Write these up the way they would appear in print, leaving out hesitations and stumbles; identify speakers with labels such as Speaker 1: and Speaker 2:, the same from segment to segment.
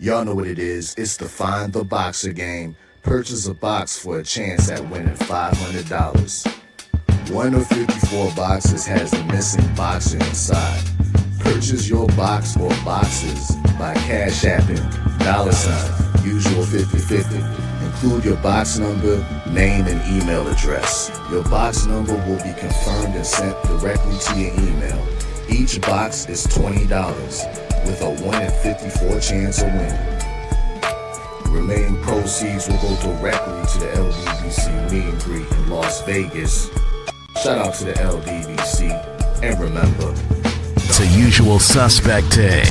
Speaker 1: Y'all know what it is. It's the Find the Boxer game. Purchase a box for a chance at winning $500. One of 54 boxes has the missing boxer inside. Purchase your box or boxes by Cash Apping, $ usual 50/50. Include your box number, name, and email address. Your box number will be confirmed and sent directly to your email. Each box is $20 with a 1 in 54 chance of winning. Remaining proceeds will go directly to the LDVC meet and greet in Las Vegas. Shout out to the LDVC, and remember,
Speaker 2: it's a usual suspect day.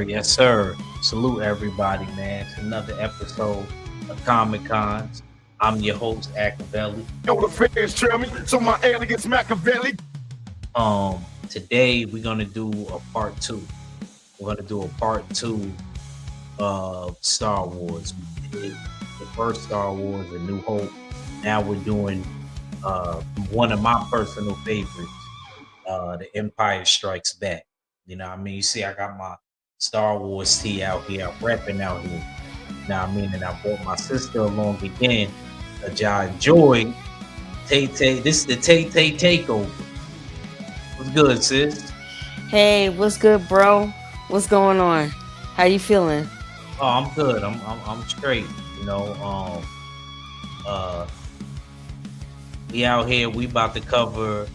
Speaker 3: Yes, sir. Salute everybody, man. It's another episode of KOMIC CONZ. I'm your host, Achaveli.
Speaker 4: Yo, the fans trail me, so my alias Machiavelli.
Speaker 3: Today we're gonna do a part 2. We're gonna do a part 2 of Star Wars. We did the first Star Wars, A New Hope. Now we're doing one of my personal favorites, The Empire Strikes Back. You know what I mean? You see, I got my Star Wars tee out here. I'm repping out here. You know what I mean? And I brought my sister along again. Y'all enjoy Tay Tay. This is the Tay Tay Takeover. What's good, sis?
Speaker 5: Hey, what's good, bro? What's going on? How you feeling?
Speaker 3: Oh, I'm good. I'm straight. You know, we out here. We about to cover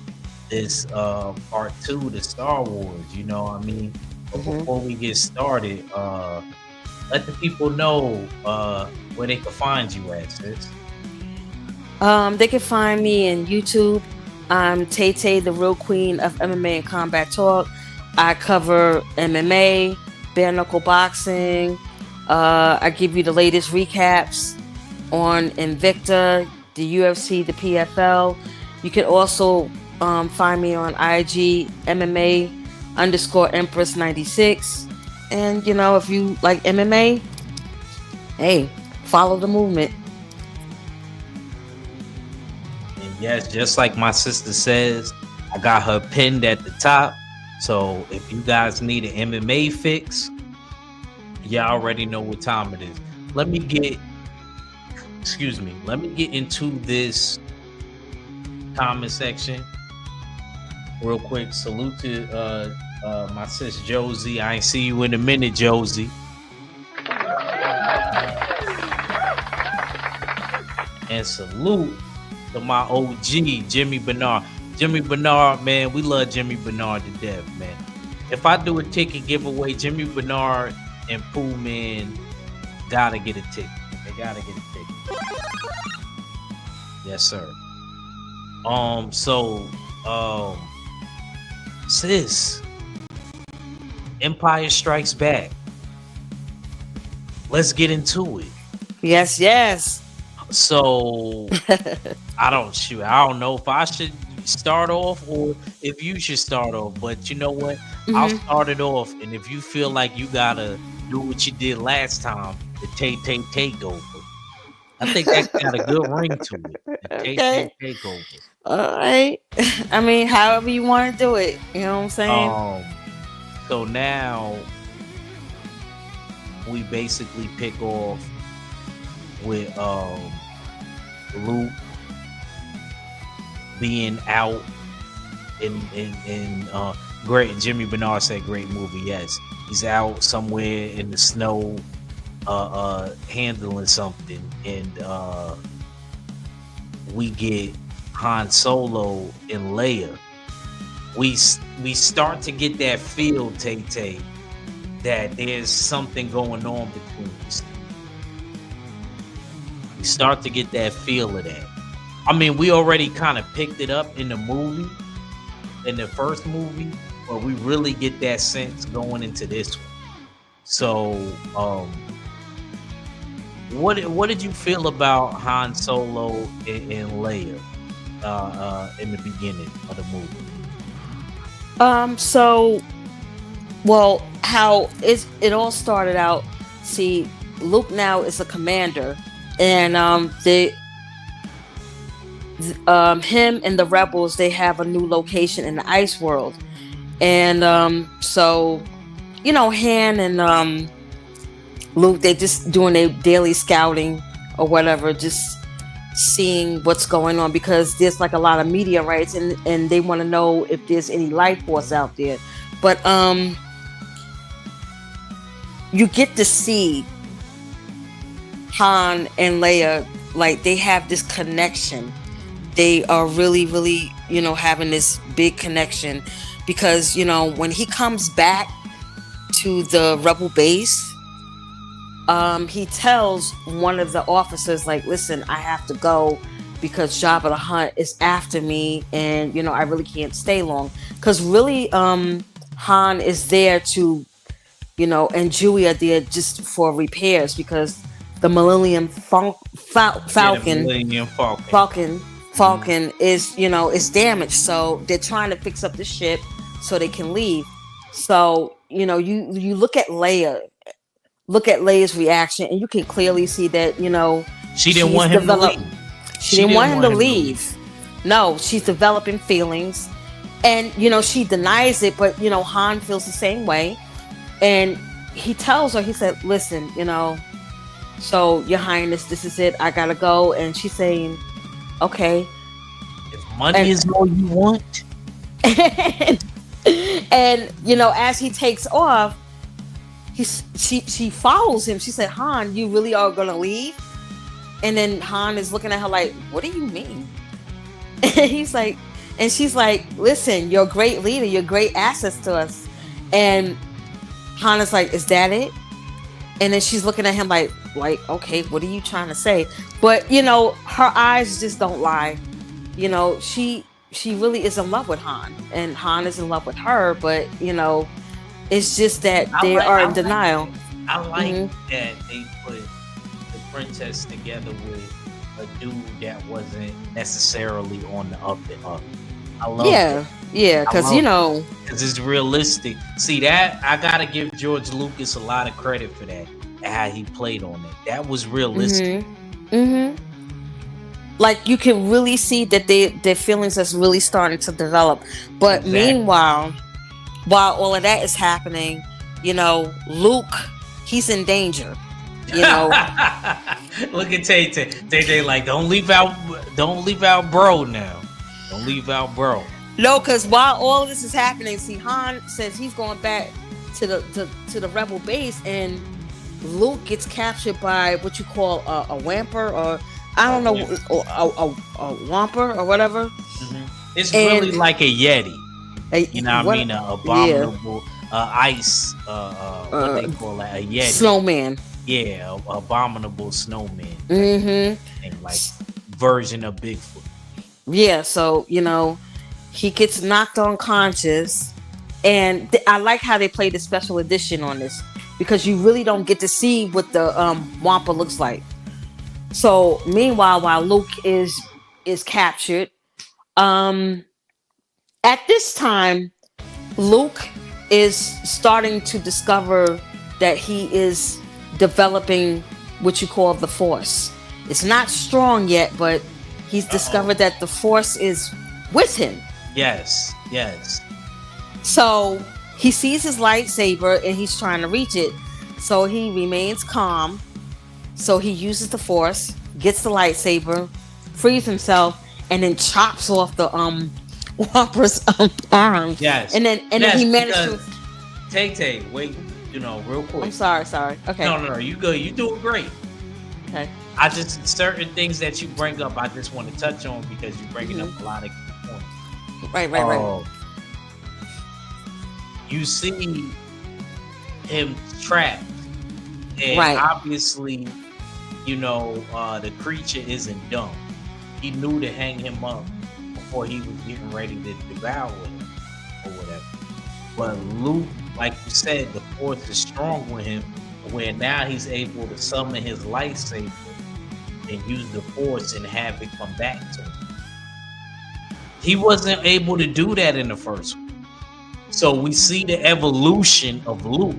Speaker 3: this part 2 to Star Wars. You know what I mean? But before we get started, let the people know where they can find you at, sis.
Speaker 5: They can find me in YouTube. I'm Tay Tay, the real queen of MMA and combat talk. I cover MMA, bare knuckle boxing. I give you the latest recaps on Invicta, the UFC, the PFL. You can also find me on IG, MMA _Empress 96. And, you know, if you like MMA, hey, follow the movement.
Speaker 3: And yes, just like my sister says, I got her pinned at the top. So if you guys need an MMA fix, y'all already know what time it is. Let me get into this comment section real quick. Salute to my sis Josie. I ain't see you in a minute, Josie. And salute to my OG, Jimmy Bernard. Jimmy Bernard, man, we love Jimmy Bernard to death, man. If I do a ticket giveaway, Jimmy Bernard and Pooh Man gotta get a ticket. They gotta get a ticket. Yes, sir. Sis, Empire Strikes Back. Let's get into it.
Speaker 5: Yes.
Speaker 3: So I don't know if I should start off or if you should start off, but you know what? I'll start it off, and if you feel like you gotta do what you did last time, the Tay Tay Takeover, I think that got a good ring to it. The Tay Tay
Speaker 5: Okay.
Speaker 3: takeover.
Speaker 5: All right. I mean, however you want to do it. You know what I'm saying?
Speaker 3: So now we basically pick off with Luke being out in great. Jimmy Bernard said great movie. Yes, he's out somewhere in the snow handling something, and we get Han Solo and Leia. We start to get that feel, Tay Tay, that there's something going on between us. We start to get that feel of that. I mean, we already kind of picked it up in the movie, in the first movie, but we really get that sense going into this one. So, what did you feel about Han Solo and Leia in the beginning of the movie?
Speaker 5: So, well, how it all started out. See, Luke now is a commander, and him and the rebels, they have a new location in the ice world, and so Han and Luke, they just doing their daily scouting or whatever, just seeing what's going on, because there's like a lot of meteorites, and they want to know if there's any life force out there. But you get to see Han and Leia, like they have this connection. They are really, really, having this big connection, because when he comes back to the rebel base, he tells one of the officers, like, listen, I have to go because Jabba the Hutt is after me, and I really can't stay long, because really Han is there to and Chewie are there just for repairs, because the Millennium Falcon is is damaged, so they're trying to fix up the ship so they can leave. So you look at Leia's reaction, and you can clearly see that
Speaker 3: she didn't want him to leave.
Speaker 5: She didn't want him to leave. No, she's developing feelings, and she denies it, but Han feels the same way, and he tells her, he said, listen, so Your Highness, this is it, I gotta go. And she's saying, okay.
Speaker 3: If money is all you want.
Speaker 5: And as he takes off, she follows him. She said, Han, you really are gonna leave? And then Han is looking at her like, what do you mean? And she's like, listen, you're a great leader, you're great assets to us. And Han is like, is that it? And then she's looking at him like, okay, what are you trying to say? But her eyes just don't lie. She really is in love with Han, and Han is in love with her, but it's just that they are in denial.
Speaker 3: I like that they put the princess together with a dude that wasn't necessarily on the up and up. I love it.
Speaker 5: Yeah, because
Speaker 3: because it's realistic. See, that I gotta give George Lucas a lot of credit for that, how he played on it. That was realistic.
Speaker 5: Like you can really see that their feelings is really starting to develop. But meanwhile, while all of that is happening, Luke, he's in danger.
Speaker 3: Look at Tay Tay. Tay Tay like, don't leave out bro now. Don't leave out bro.
Speaker 5: No, because while all of this is happening, see, Han says he's going back to the rebel base, and Luke gets captured by what you call a wamper, or I don't know, a wamper or whatever.
Speaker 3: It's really like a Yeti. An abominable ice. What they call that? A Yeti.
Speaker 5: Snowman.
Speaker 3: Yeah, abominable snowman. And like version of Bigfoot.
Speaker 5: Yeah, so he gets knocked unconscious, and I like how they played the special edition on this, because you really don't get to see what the Wampa looks like. So meanwhile, while Luke is captured, at this time, Luke is starting to discover that he is developing what you call the Force, It's not strong yet, but he's discovered that the Force is with him.
Speaker 3: Yes, yes.
Speaker 5: So he sees his lightsaber and he's trying to reach it. So he remains calm. So he uses the Force, gets the lightsaber, frees himself, and then chops off the Whopper's arms.
Speaker 3: Yes.
Speaker 5: And then he managed to.
Speaker 3: Tay Tay, wait, real quick.
Speaker 5: I'm sorry. Okay.
Speaker 3: No, you good. You doing great.
Speaker 5: Okay.
Speaker 3: I just certain things that you bring up, I just want to touch on because you're bringing up a lot of good points.
Speaker 5: Right.
Speaker 3: You see him trapped, and obviously, the creature isn't dumb. He knew to hang him up before he was getting ready to devour him or whatever. But Luke, like you said, the Force is strong with him, where now he's able to summon his lightsaber and use the Force and have it come back to him. He wasn't able to do that in the first one. So we see the evolution of Luke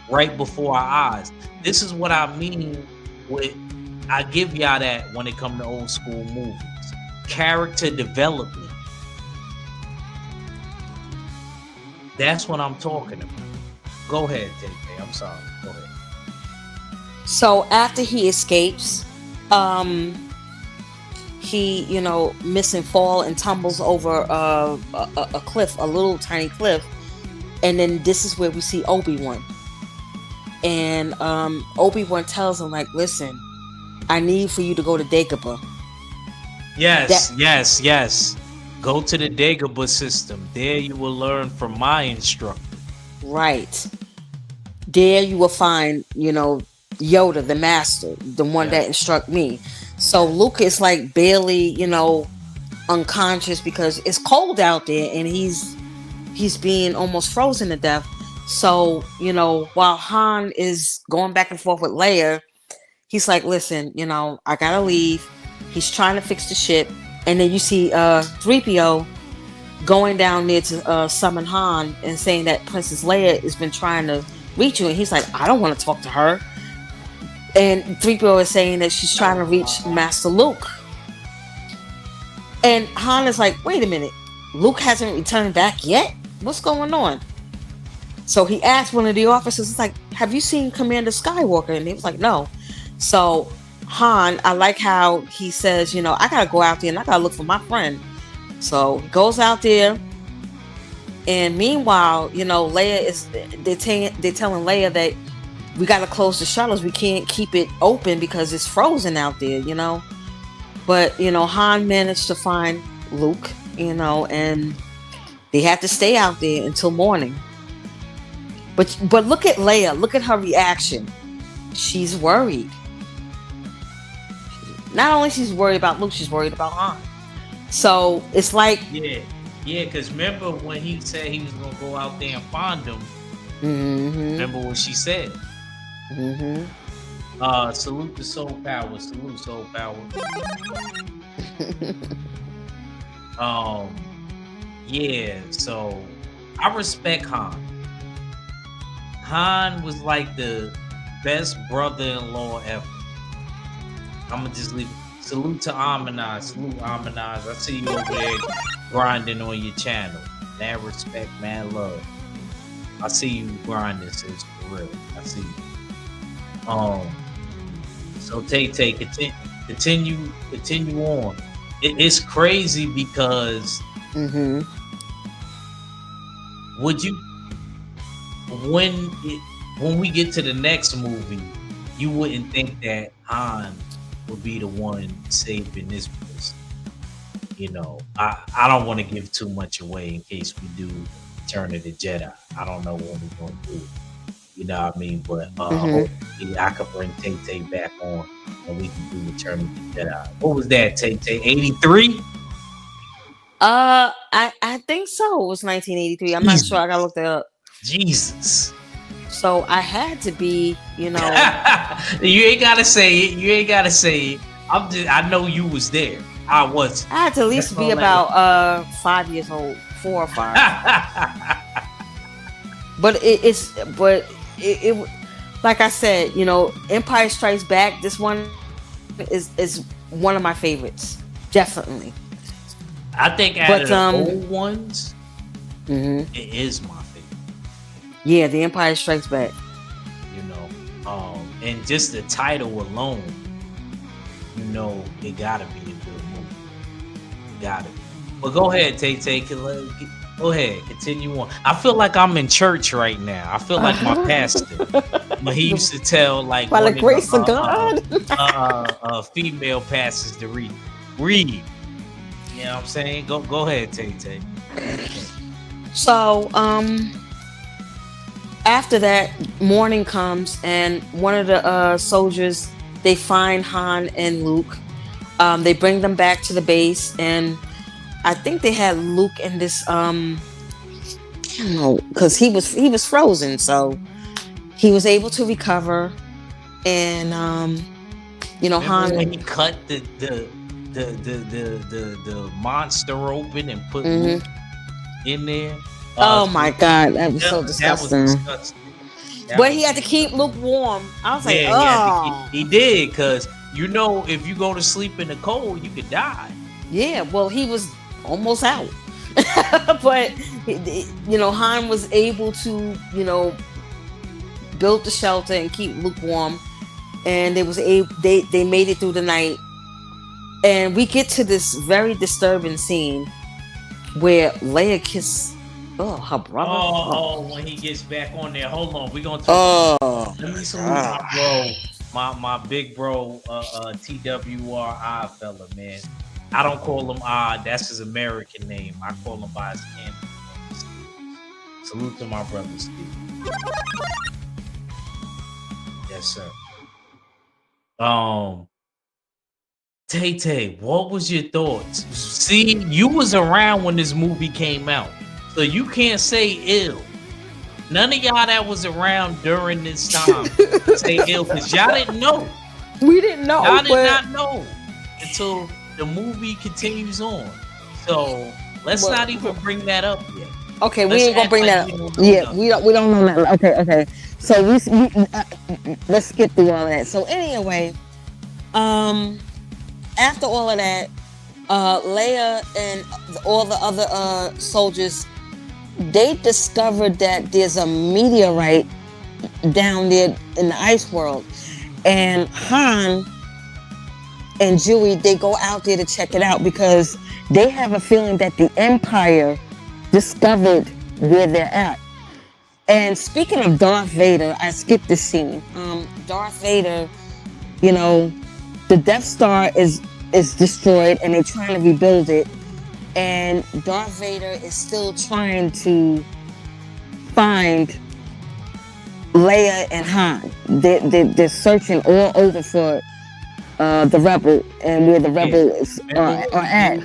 Speaker 3: right before our eyes. This is what I mean with, I give y'all that when it comes to old school movies. Character development. That's what I'm talking about. Go ahead, Tay Tay. I'm sorry. Go ahead.
Speaker 5: So after he escapes, he miss and fall and tumbles over a cliff, a little tiny cliff, and then this is where we see Obi-Wan. And Obi-Wan tells him, like, listen, I need for you to go to Dagobah.
Speaker 3: Yes. Go to the Dagobah system. There you will learn from my instructor.
Speaker 5: Right. There you will find, Yoda, the master, the one that instruct me. So Luke is like barely, unconscious because it's cold out there and he's being almost frozen to death. So, while Han is going back and forth with Leia, he's like, listen, I gotta leave. He's trying to fix the ship. And then you see 3PO going down there to summon Han and saying that Princess Leia has been trying to reach you. And he's like, I don't want to talk to her. And 3PO is saying that she's trying to reach Master Luke. And Han is like, wait a minute. Luke hasn't returned back yet? What's going on? So he asked one of the officers, it's like, have you seen Commander Skywalker? And he was like, no. So Han, I like how he says, I gotta go out there and I gotta look for my friend. So he goes out there, and meanwhile, Leia is they're telling Leia that we gotta close the shuttles. We can't keep it open because it's frozen out there, But Han managed to find Luke, and they had to stay out there until morning. But look at Leia. Look at her reaction. She's worried. Not only she's worried about Luke, she's worried about Han. So it's like,
Speaker 3: yeah. Because remember when he said he was gonna go out there and find him.
Speaker 5: Mm-hmm.
Speaker 3: Remember what she said.
Speaker 5: Mm-hmm.
Speaker 3: Salute the soul power. Salute soul power. Yeah. So I respect Han. Han was like the best brother-in-law ever. I'm gonna just leave it. Salute to Amanaz. Salute Amanaz. I see you over there grinding on your channel. Mad respect, mad love. I see you grinding, sis, for real. I see you. So Tay Tay, continue on. It's crazy because when we get to the next movie, you wouldn't think that Han would be the one saving this person. I don't want to give too much away in case we do Return of the Jedi. I don't know what we're going to do. You know what I mean? But hopefully I could bring Tay Tay back on and we can do Return of the Jedi. What was that, Tay Tay? 83?
Speaker 5: I think so. It was 1983. I'm not sure. I gotta look that up.
Speaker 3: Jesus.
Speaker 5: So I had to be,
Speaker 3: You ain't gotta say it. I know you was there. I was.
Speaker 5: I had to at least be about 5 years old, 4 or 5. But it like I said, Empire Strikes Back. This one is one of my favorites, definitely.
Speaker 3: I think out
Speaker 5: But
Speaker 3: of the old ones,
Speaker 5: mhm.
Speaker 3: it is my favorite.
Speaker 5: Yeah, The Empire Strikes Back.
Speaker 3: You know, and just the title alone, you know, it gotta be a good movie. Got it. But go ahead, Tay Tay. Go ahead, continue on. I feel like I'm in church right now. I feel like my pastor. But he used to tell like
Speaker 5: By
Speaker 3: one
Speaker 5: the
Speaker 3: of
Speaker 5: grace of God.
Speaker 3: female pastors to read. Read. You know what I'm saying? Go ahead, Tay Tay.
Speaker 5: So, after that, morning comes, and one of the soldiers, they find Han and Luke. They bring them back to the base, and I think they had Luke in this. I don't know, because he was frozen, so he was able to recover, and
Speaker 3: Remember
Speaker 5: Han.
Speaker 3: when he cut the monster open and put Luke in there?
Speaker 5: Oh my God, that was so disgusting.
Speaker 3: That was disgusting.
Speaker 5: But he had to keep Luke warm. I was like,
Speaker 3: oh. He did, because you know, if you go to sleep in the cold, you could die.
Speaker 5: Yeah, well, he was almost out. But, Han was able to, build the shelter and keep Luke warm. And they made it through the night. And we get to this very disturbing scene where Leia kisses her brother.
Speaker 3: When he gets back on there. Hold on, we're gonna talk. Let me salute my bro, my big bro, TWRI fella, man. I don't call him that's his American name. I call him by his canon. Salute to my brother Steve. Yes, sir. Tay Tay, what was your thoughts? See, you was around when this movie came out, so you can't say ill. None of y'all that was around during this time say ill, because y'all didn't know.
Speaker 5: We didn't know.
Speaker 3: Y'all did not know until the movie continues on. So let's not even bring that up yet.
Speaker 5: Okay, we ain't gonna bring that up. Yeah, we don't know that. Okay. So we let's skip through all of that. So anyway, after all of that, Leia and all the other soldiers, they discovered that there's a meteorite down there in the ice world, and Han and Chewie, they go out there to check it out because they have a feeling that the Empire discovered where they're at. And speaking of Darth Vader, I skipped this scene. Darth Vader, the Death Star is destroyed and they're trying to rebuild it. And Darth Vader is still trying to find Leia and Han. They're searching all over for the rebel and where the rebels are at.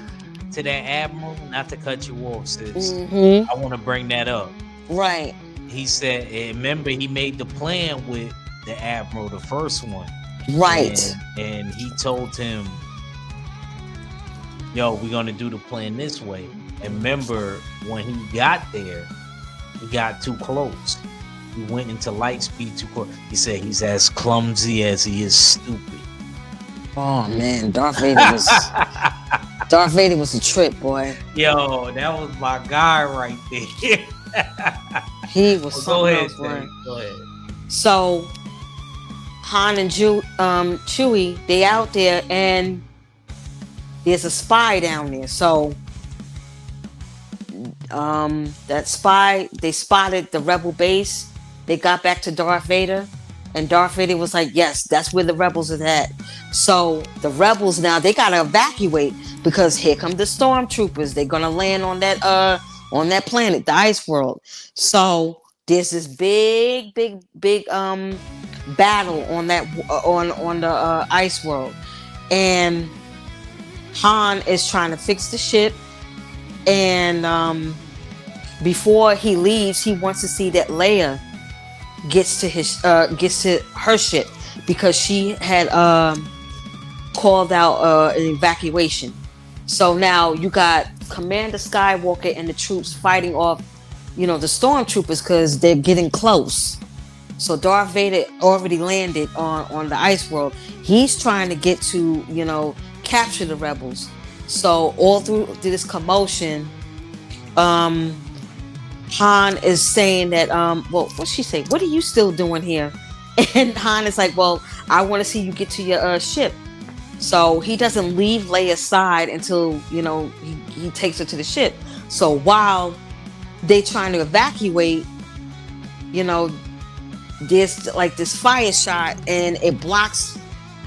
Speaker 3: To that admiral, not to cut you off, sis. I want to bring that up.
Speaker 5: Right.
Speaker 3: He said, remember, he made the plan with the admiral, the first one.
Speaker 5: Right.
Speaker 3: And he told him, yo, we're going to do the plan this way. And remember, when he got there, he got too close. He went into light speed too close. He said he's as clumsy as he is stupid.
Speaker 5: Oh, man. Darth Vader was a trip, boy.
Speaker 3: Yo, that was my guy right there.
Speaker 5: He was something else, boy.
Speaker 3: Go ahead.
Speaker 5: So, Han and Chewie, they out there, and there's a spy down there. So, that spy, they spotted the rebel base. They got back to Darth Vader, and Darth Vader was like, yes, that's where the rebels are at. So the rebels now, they gotta evacuate because here come the stormtroopers. They're gonna land on that planet, the ice world. So there's this big battle on that on the ice world, and Han is trying to fix the ship, and before he leaves, he wants to see that Leia gets to her ship because she had called out an evacuation. So now you got Commander Skywalker and the troops fighting off, the stormtroopers because they're getting close. So Darth Vader already landed on the ice world. He's trying to get to, capture the rebels. So all through this commotion, um, Han is saying that, well, what's she say? What are you still doing here? And Han is like, well, I want to see you get to your ship. So he doesn't leave Leia's side until, he takes her to the ship. So while they trying to evacuate, there's like this fire shot and it blocks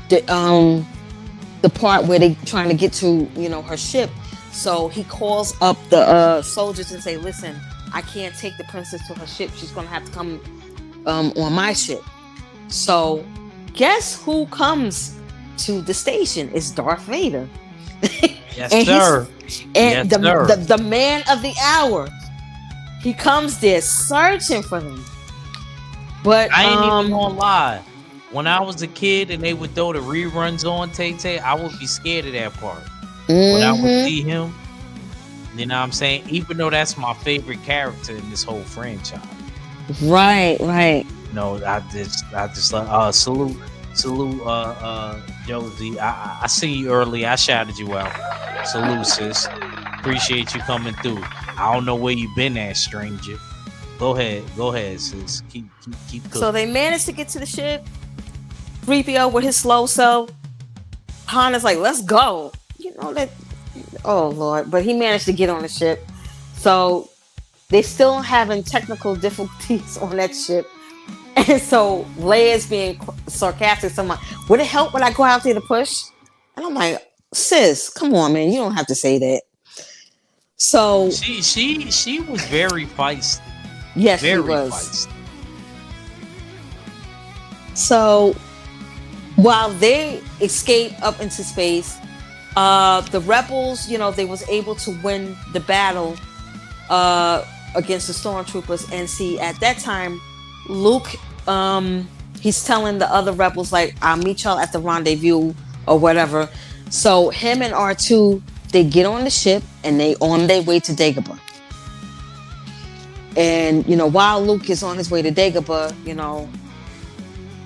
Speaker 5: the part where they trying to get to, her ship. So he calls up the soldiers and say, listen, I can't take the princess to her ship. She's gonna have to come on my ship. So guess who comes to the station? It's Darth Vader.
Speaker 3: Yes, sir.
Speaker 5: And the man of the hour. He comes there searching for them. But
Speaker 3: I ain't even gonna lie. When I was a kid and they would throw the reruns on Tay Tay, I would be scared of that part. But I would see him. You know what I'm saying? Even though that's my favorite character in this whole franchise.
Speaker 5: Right.
Speaker 3: No, I just salute Josie. I see you early. I shouted you out. Salute, sis. Appreciate you coming through. I don't know where you been at, stranger. Go ahead, sis. Keep cooking.
Speaker 5: So they managed to get to the ship. 3PO with his slow self. Han is like, let's go. Oh Lord. But he managed to get on the ship. So they still having technical difficulties on that ship. And so Leia's being sarcastic. So I'm like, would it help when I go out there to push? And I'm like, sis, come on, man. You don't have to say that. So
Speaker 3: she was very feisty.
Speaker 5: Yes,
Speaker 3: very
Speaker 5: she was.
Speaker 3: Feisty.
Speaker 5: So while they escape up into space, the rebels, they was able to win the battle against the stormtroopers. And see, at that time, Luke, he's telling the other rebels, like, I'll meet y'all at the rendezvous or whatever. So him and R2, they get on the ship and they on their way to Dagobah. And, while Luke is on his way to Dagobah,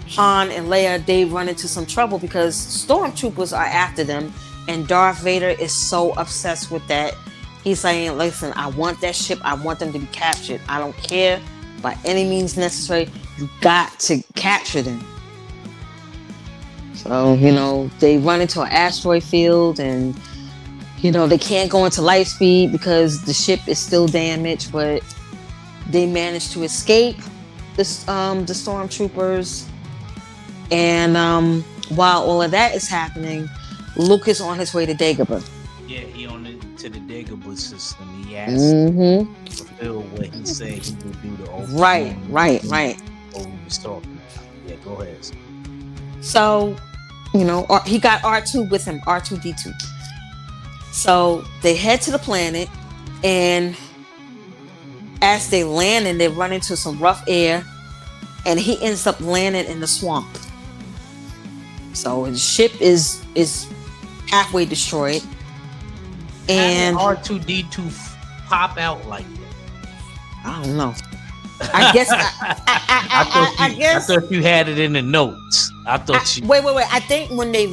Speaker 5: Han and Leia, they run into some trouble because stormtroopers are after them. And Darth Vader is so obsessed with that. He's saying, listen, I want that ship. I want them to be captured. I don't care by any means necessary. You got to capture them. So, they run into an asteroid field and, they can't go into light speed because the ship is still damaged, but they manage to escape the stormtroopers. And while all of that is happening, Luke is on his way to Dagobah.
Speaker 3: Yeah, he to the Dagobah system. He asked to fulfill what he said he would do to open.
Speaker 5: Right.
Speaker 3: What we was talking about. Yeah, go ahead.
Speaker 5: So, he got R2 with him, R2-D2. So they head to the planet, and as they land and they run into some rough air, and he ends up landing in the swamp. So the ship is halfway destroyed. And
Speaker 3: R2-D2 pop out like that?
Speaker 5: I don't know. I guess
Speaker 3: I thought you had it in the notes. I thought you.
Speaker 5: Wait. I think when they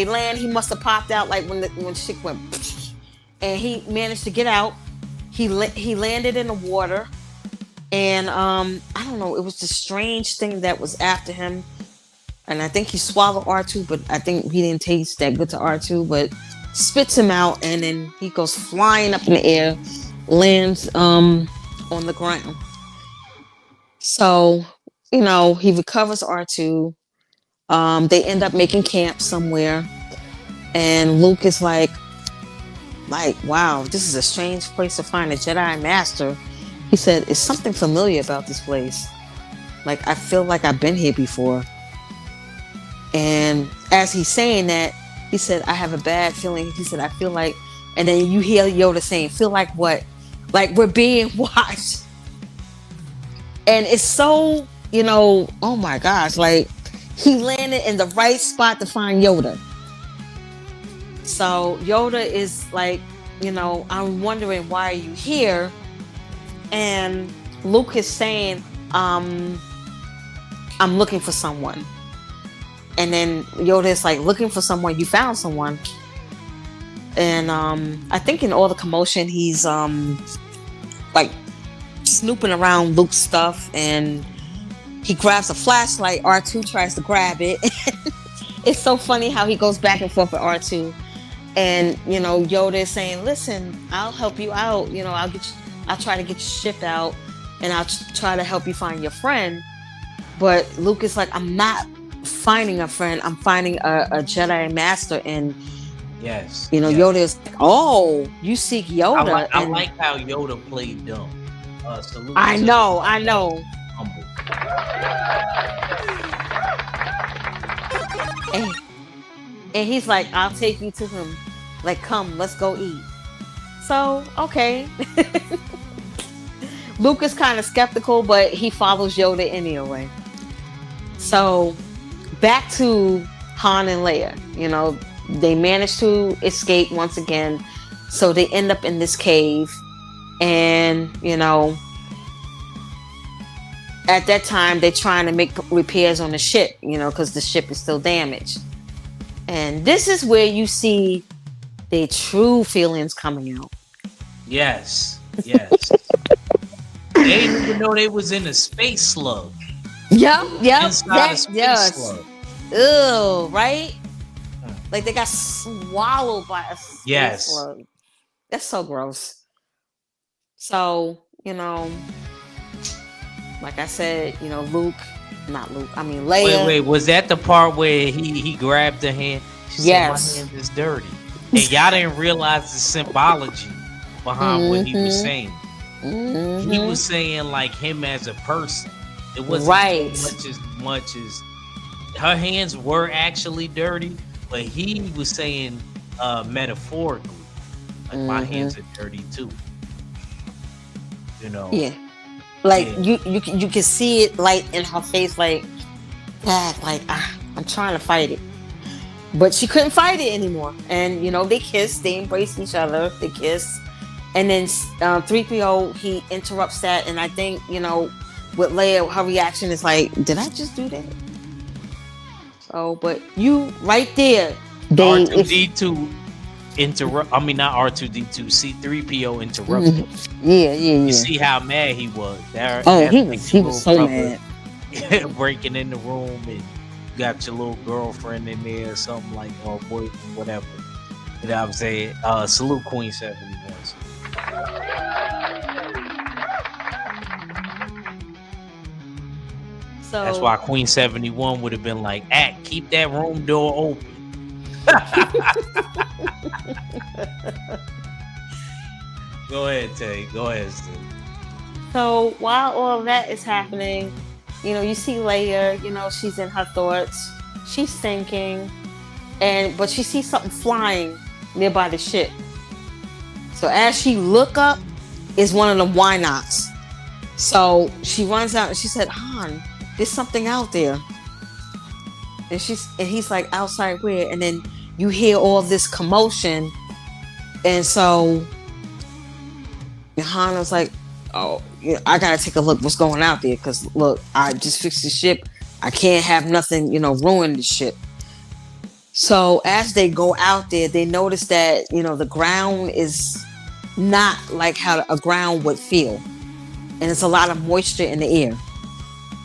Speaker 5: land, he must have popped out like when shit went, and he managed to get out. He landed in the water, and I don't know. It was the strange thing that was after him, and I think he swallowed R2, but I think he didn't taste that good to R2, but spits him out, and then he goes flying up in the air, lands on the ground. So, he recovers R2. They end up making camp somewhere. And Luke is like, wow, this is a strange place to find a Jedi Master. He said, it's something familiar about this place. Like, I feel like I've been here before. And as he's saying that, he said, I have a bad feeling. He said, I feel like, and then you hear Yoda saying, feel like what? Like we're being watched. And it's so, oh my gosh, like he landed in the right spot to find Yoda. So Yoda is like, I'm wondering, why are you here? And Luke is saying, I'm looking for someone. And then Yoda's like, looking for someone, you found someone. And I think in all the commotion, he's like snooping around Luke's stuff, and he grabs a flashlight. R2 tries to grab it. It's so funny how he goes back and forth with R2. And Yoda is saying, listen, I'll help you out. I'll try to get your ship out, and I'll try to help you find your friend. But Luke is like, I'm not finding a friend, I'm finding a Jedi Master. And
Speaker 3: yes,
Speaker 5: Yoda is like, oh, you seek Yoda.
Speaker 3: I like how Yoda played dumb.
Speaker 5: I know.
Speaker 3: Humble.
Speaker 5: And he's like, I'll take you to him. Like, come, let's go eat. So, okay. Luke is kind of skeptical, but he follows Yoda anyway. So, back to Han and Leia. They manage to escape once again. So, they end up in this cave. And, at that time, they're trying to make repairs on the ship, because the ship is still damaged. And this is where you see their true feelings coming out.
Speaker 3: Yes. They didn't even know they was in a space slug.
Speaker 5: Yep.
Speaker 3: Inside a space slug.
Speaker 5: Ew, right? Like they got swallowed by a space slug. That's so gross. So, like I said, Leia.
Speaker 3: Wait, was that the part where he grabbed the hand? She said, my hand is dirty. And y'all didn't realize the symbology behind what he was saying. Mm-hmm. He was saying like him as a person. It wasn't as much as her hands were actually dirty, but he was saying metaphorically, like my hands are dirty too.
Speaker 5: Yeah. Like you can see it like in her face, like I'm trying to fight it, but she couldn't fight it anymore. And they kissed, they embraced each other, they kissed, and then 3PO he interrupts that, and I think with Leia, her reaction is like, did I just do that? So, but you right there,
Speaker 3: R2D2 interrupt. I mean, not R2D2. C3PO interrupted.
Speaker 5: Yeah.
Speaker 3: You see how mad he was.
Speaker 5: He was so mad.
Speaker 3: Breaking in the room, and you got your little girlfriend in there, or something like, or boyfriend, whatever. You know what I'm saying? Salute Queen 71.
Speaker 5: So
Speaker 3: that's why Queen 71 would have been like, keep that room door open. Go ahead, Tay. Go ahead, Steve.
Speaker 5: So while all of that is happening, you see Leia, she's in her thoughts. She's thinking, but she sees something flying nearby the ship. So as she look up, is one of the Wynots. So she runs out and she said, Han, there's something out there. And he's like, outside where? And then you hear all this commotion. And so Han was like, oh, I gotta take a look what's going out there, because look, I just fixed the ship. I can't have nothing, ruin the ship. So as they go out there, they notice that, the ground is not like how a ground would feel. And it's a lot of moisture in the air.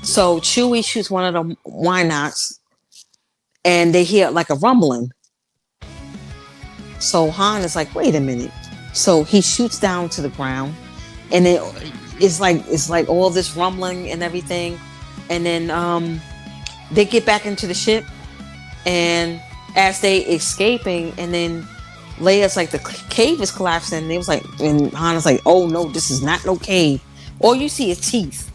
Speaker 5: So Chewie shoots one of the Wynots, and they hear like a rumbling. So Han is like, wait a minute. So he shoots down to the ground, and it's like all this rumbling and everything. And then they get back into the ship, and as they escaping, and then Leia's like, the cave is collapsing. And it was like, and Han is like, oh no, this is not no cave. All you see is teeth.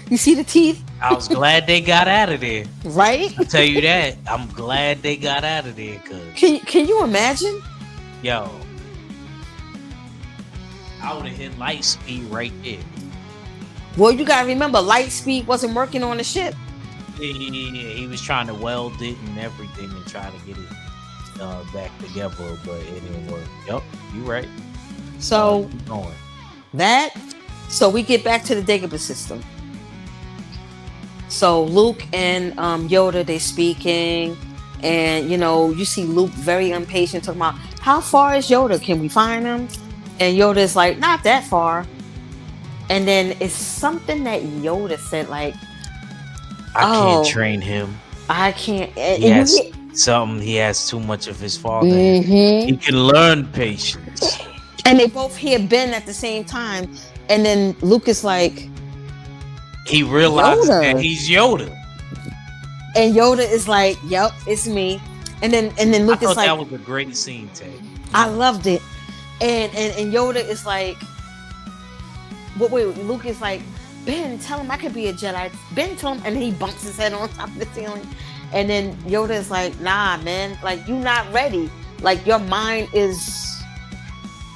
Speaker 5: You see the teeth?
Speaker 3: I was glad they got out of there.
Speaker 5: Right?
Speaker 3: I'll tell you that. I'm glad they got out of there.
Speaker 5: Can you imagine?
Speaker 3: Yo, I would have hit light speed right there.
Speaker 5: Well, you gotta remember, light speed wasn't working on the ship.
Speaker 3: Yeah. He was trying to weld it and everything and try to get it back together, but it didn't work. Yep, you right.
Speaker 5: So
Speaker 3: keep going.
Speaker 5: So we get back to the Dagobah system. So Luke and Yoda, they speaking, and you see Luke very impatient, talking about how far is Yoda? Can we find him? And Yoda is like, not that far. And then it's something that Yoda said, like,
Speaker 3: I can't
Speaker 5: "Oh,
Speaker 3: train him.
Speaker 5: I can't."
Speaker 3: He
Speaker 5: And
Speaker 3: has something. He has too much of his father.
Speaker 5: Mhm.
Speaker 3: He can learn patience.
Speaker 5: And they both hear Ben at the same time, and then Luke is like,
Speaker 3: He realizes that
Speaker 5: Yoda.
Speaker 3: he's Yoda.
Speaker 5: And Yoda is like, "Yep, it's me." And then
Speaker 3: I
Speaker 5: Luke is
Speaker 3: thought
Speaker 5: like,
Speaker 3: that was a great scene, Tay.
Speaker 5: "I loved it." And Yoda is like, wait, Luke is like, "Ben, tell him I could be a Jedi." Ben, tell him, and then he bumps his head on top of the ceiling. And then Yoda is like, "Nah, man, like, you not ready. Like, your mind is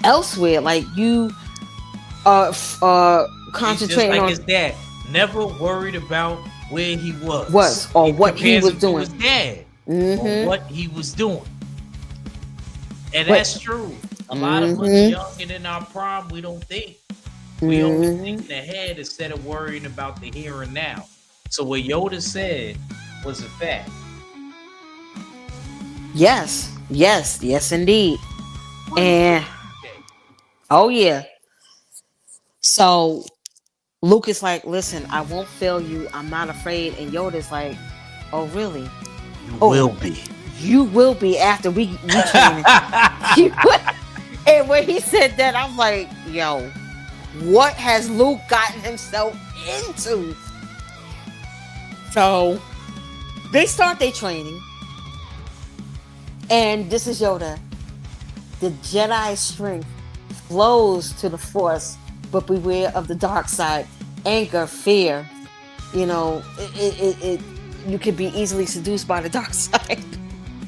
Speaker 5: elsewhere. Like, you are
Speaker 3: He's just
Speaker 5: concentrating
Speaker 3: like
Speaker 5: on
Speaker 3: his dad. Never worried about where he was.
Speaker 5: or what he
Speaker 3: compares
Speaker 5: was
Speaker 3: him to
Speaker 5: doing."
Speaker 3: his dad. Or
Speaker 5: Mhm.
Speaker 3: what he was doing. And
Speaker 5: But-
Speaker 3: that's true. A lot of us young and in our prime, we don't think. We always thinking ahead instead of worrying about the here and now. So what Yoda said was a fact.
Speaker 5: Yes, indeed. And oh yeah. So Luke is like, "Listen, I won't fail you. I'm not afraid." And Yoda's like, "Oh, really?
Speaker 3: You
Speaker 5: Oh.
Speaker 3: will be.
Speaker 5: You will be after we train." And when he said that, I'm like, "Yo, what has Luke gotten himself into?" So they start their training, and this is Yoda. The Jedi strength flows to the Force, but beware of the dark side. Anger, fear. It you could be easily seduced by the dark side.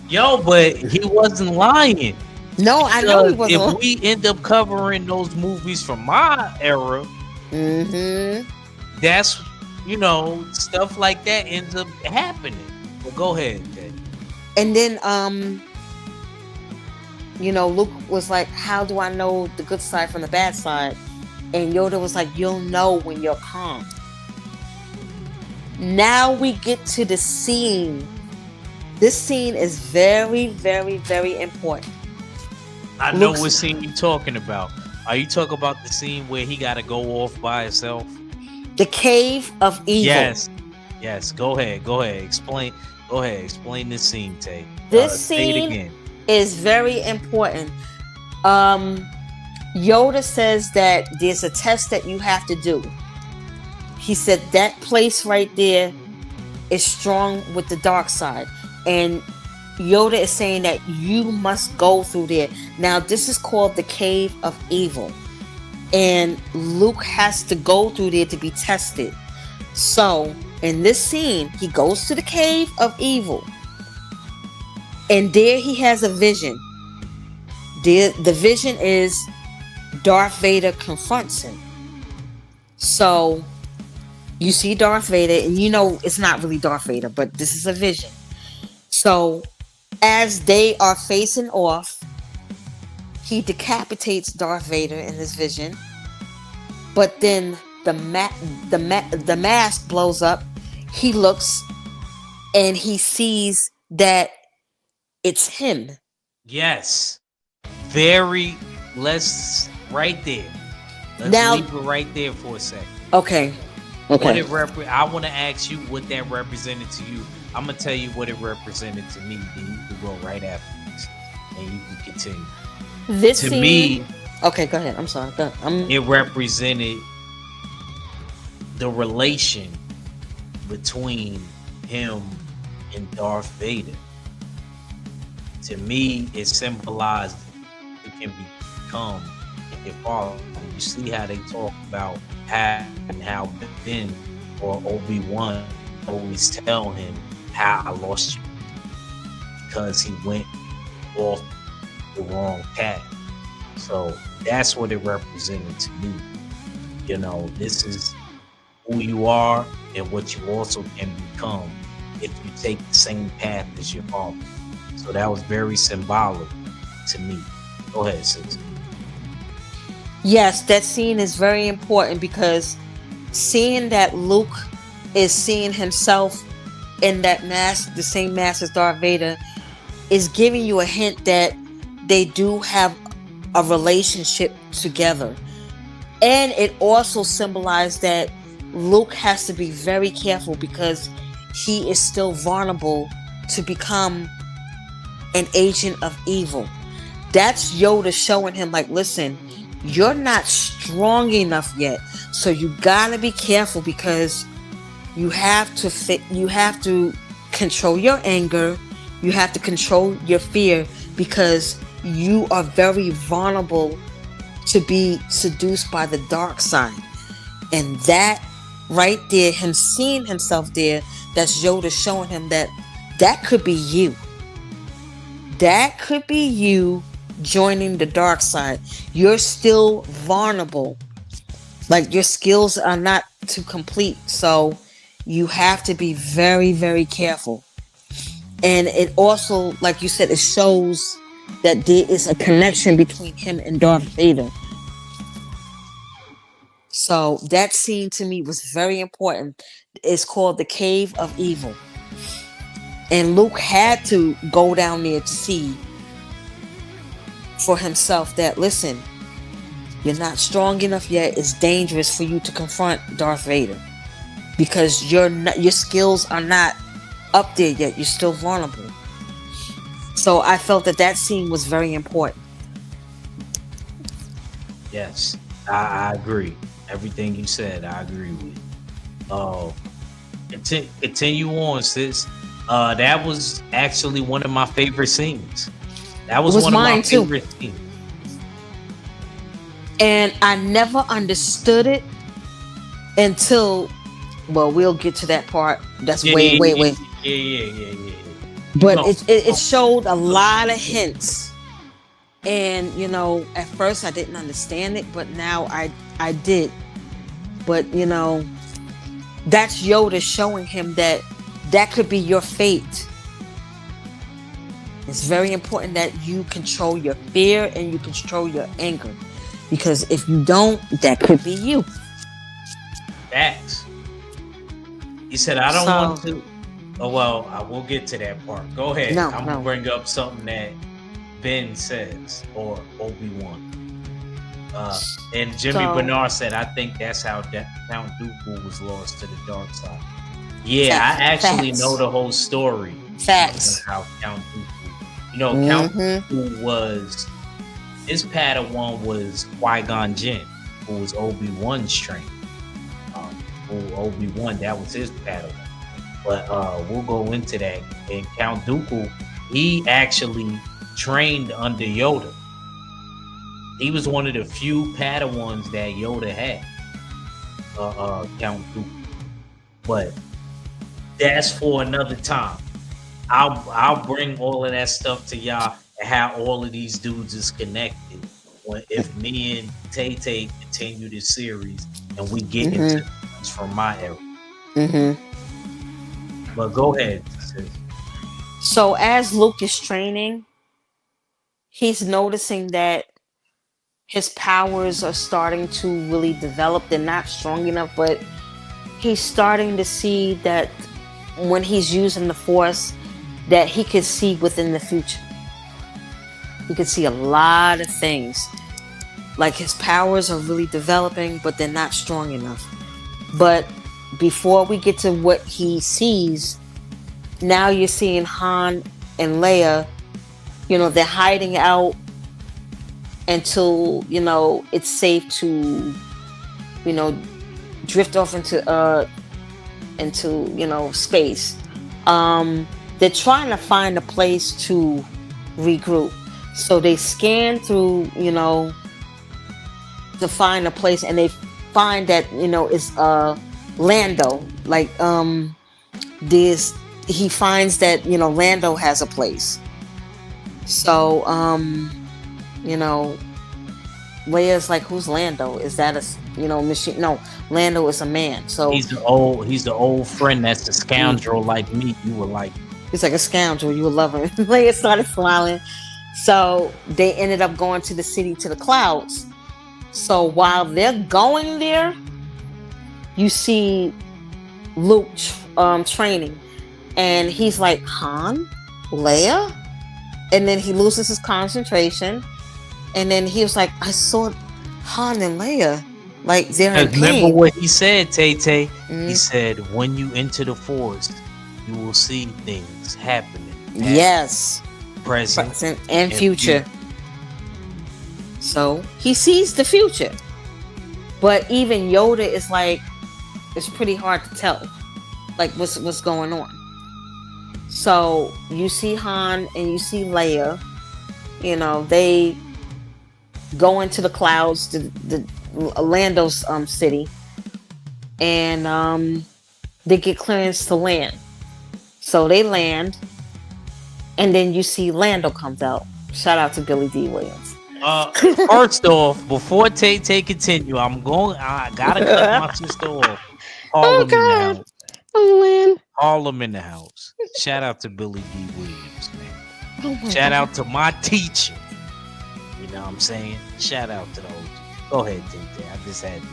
Speaker 3: Yo, but he wasn't lying.
Speaker 5: No, I know he
Speaker 3: Because
Speaker 5: wasn't.
Speaker 3: if we end up covering those movies from my era, that's stuff like that ends up happening. But go ahead, Dad.
Speaker 5: And then Luke was like, "How do I know the good side from the bad side?" And Yoda was like, "You'll know when you're calm." Now we get to the scene. This scene is very, very, very important.
Speaker 3: I know what scene you talking about. Are you talking about the scene where he got to go off by himself?
Speaker 5: The Cave of Evil.
Speaker 3: Yes. Go ahead. Explain. Go ahead. Explain this scene, Tay.
Speaker 5: This
Speaker 3: say it
Speaker 5: scene
Speaker 3: again.
Speaker 5: is very important. Yoda says that there's a test that you have to do. He said that place right there is strong with the dark side. And Yoda is saying that you must go through there. Now, this is called the Cave of Evil. And Luke has to go through there to be tested. So, in this scene, he goes to the Cave of Evil. And there he has a vision. The vision is Darth Vader confronts him. So, you see Darth Vader, and it's not really Darth Vader, but this is a vision. So, as they are facing off, he decapitates Darth Vader in this vision. But then the mask blows up. He looks and he sees that it's him.
Speaker 3: Yes. Let's right there. Let's leave it right there for a second.
Speaker 5: Okay.
Speaker 3: I want to ask you what that represented to you. I'm going to tell you what it represented to me. Then you can go right after this. And you can continue.
Speaker 5: This
Speaker 3: to
Speaker 5: scene,
Speaker 3: me.
Speaker 5: Okay, go ahead. I'm sorry.
Speaker 3: It represented the relation between him and Darth Vader. To me, it symbolized it can become a father. You see how they talk about how Ben or Obi-Wan always tell him how I lost you because he went off the wrong path. So that's what it represented to me. This is who you are and what you also can become if you take the same path as your father. So that was very symbolic to me. Go ahead, sis.
Speaker 5: Yes, that scene is very important because seeing that Luke is seeing himself in that mask, the same mask as Darth Vader, is giving you a hint that they do have a relationship together. And it also symbolized that Luke has to be very careful because he is still vulnerable to become an agent of evil. That's Yoda showing him, like, listen, you're not strong enough yet, so you gotta be careful because you have to control your anger, you have to control your fear because you are very vulnerable to be seduced by the dark side. And that right there, him seeing himself there, that's Yoda showing him that could be you. That could be you joining the dark side. You're still vulnerable. Like, your skills are not too complete. So you have to be very, very careful. And it also, like you said, it shows that there is a connection between him and Darth Vader. So that scene to me was very important. It's called the Cave of Evil. And Luke had to go down there to see for himself that, listen, you're not strong enough yet. It's dangerous for you to confront Darth Vader because your skills are not up there yet. You're still vulnerable. So I felt that scene was very important.
Speaker 3: Yes, I agree. Everything you said, I agree with. Continue on, sis. That was actually one of my favorite scenes. That was one of my favorite scenes.
Speaker 5: And I never understood it until, well, we'll get to that part. That's way.
Speaker 3: Yeah.
Speaker 5: But it showed a lot of hints. And, at first I didn't understand it, but now I did. But, that's Yoda showing him that could be your fate. It's very important that you control your fear and you control your anger. Because if you don't, that could be you.
Speaker 3: Facts. He said, I don't want to. Oh, well, I will get to that part. Go ahead. I'm going to bring up something that Ben says, or Obi-Wan. And Jimmy Bernard said, I think that's how Count Dooku was lost to the dark side. Yeah, I actually know the whole story.
Speaker 5: Facts.
Speaker 3: How Count Dooku. Count Dooku was, his Padawan was Qui-Gon Jinn, who was Obi-Wan's trainer. Obi-Wan, that was his Padawan. But we'll go into that. And Count Dooku, he actually trained under Yoda. He was one of the few Padawans that Yoda had. Count Dooku. But that's for another time. I'll bring all of that stuff to y'all and how all of these dudes is connected. If me and Tay Tay continue this series and we get into things from my era. But go ahead, sis.
Speaker 5: So as Luke is training, he's noticing that his powers are starting to really develop. They're not strong enough, but he's starting to see that when he's using the Force, that he could see within the future. He could see a lot of things. Like, his powers are really developing, but they're not strong enough. But before we get to what he sees, now you're seeing Han and Leia, they're hiding out until, it's safe to, drift off into space. They're trying to find a place to regroup. So they scan through, to find a place, and they find that, it's Lando. Like, he finds that, Lando has a place. So, Leia's like, who's Lando? Is that a machine? No, Lando is a man. So
Speaker 3: he's the old friend that's a scoundrel like me. You would like.
Speaker 5: He's like a scoundrel. You would love him. Leia started smiling. So they ended up going to the city, to the clouds. So while they're going there, you see Luke training, and he's like, Han, Leia, and then he loses his concentration, and then he was like, I saw Han and Leia, like they're in
Speaker 3: Remember
Speaker 5: pain.
Speaker 3: what he said, Tay Tay? He
Speaker 5: Mhm.
Speaker 3: said, when you enter the forest, you will see things happening.
Speaker 5: Yes,
Speaker 3: Present.
Speaker 5: present and
Speaker 3: and
Speaker 5: future. So he sees the future, but even Yoda is like, it's pretty hard to tell, like what's going on. So you see Han and you see Leia. You know, they go into the clouds, the Lando's city, and they get clearance to land. So they land, and then you see Lando comes out. Shout out to Billy D. Williams.
Speaker 3: First off, before Tay Tay continue, I gotta cut my sister off. Harlem in the
Speaker 5: God.
Speaker 3: house.
Speaker 5: Oh man.
Speaker 3: Harlem in the house. Shout out to Billy D. Williams, man.
Speaker 5: Oh, my
Speaker 3: Shout
Speaker 5: God.
Speaker 3: out to my teacher. You know what I'm saying? Shout out to the OG. Go ahead, Tay Tay. I just had to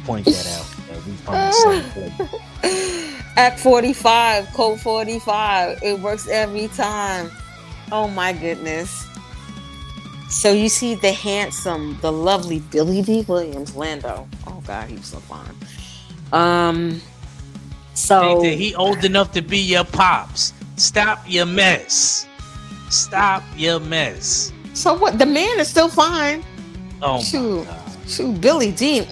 Speaker 3: point that out. That we from the same place.
Speaker 5: Act 45, code 45. It works every time. Oh my goodness. So you see the handsome, the lovely Billy D. Williams, Lando. Oh God, he was so fine. So
Speaker 3: Tay Tay, he old enough to be your pops. Stop your mess. Stop your mess.
Speaker 5: so what? The man is still fine.
Speaker 3: Oh
Speaker 5: Shoot.
Speaker 3: my God.
Speaker 5: Shoot, Billy D.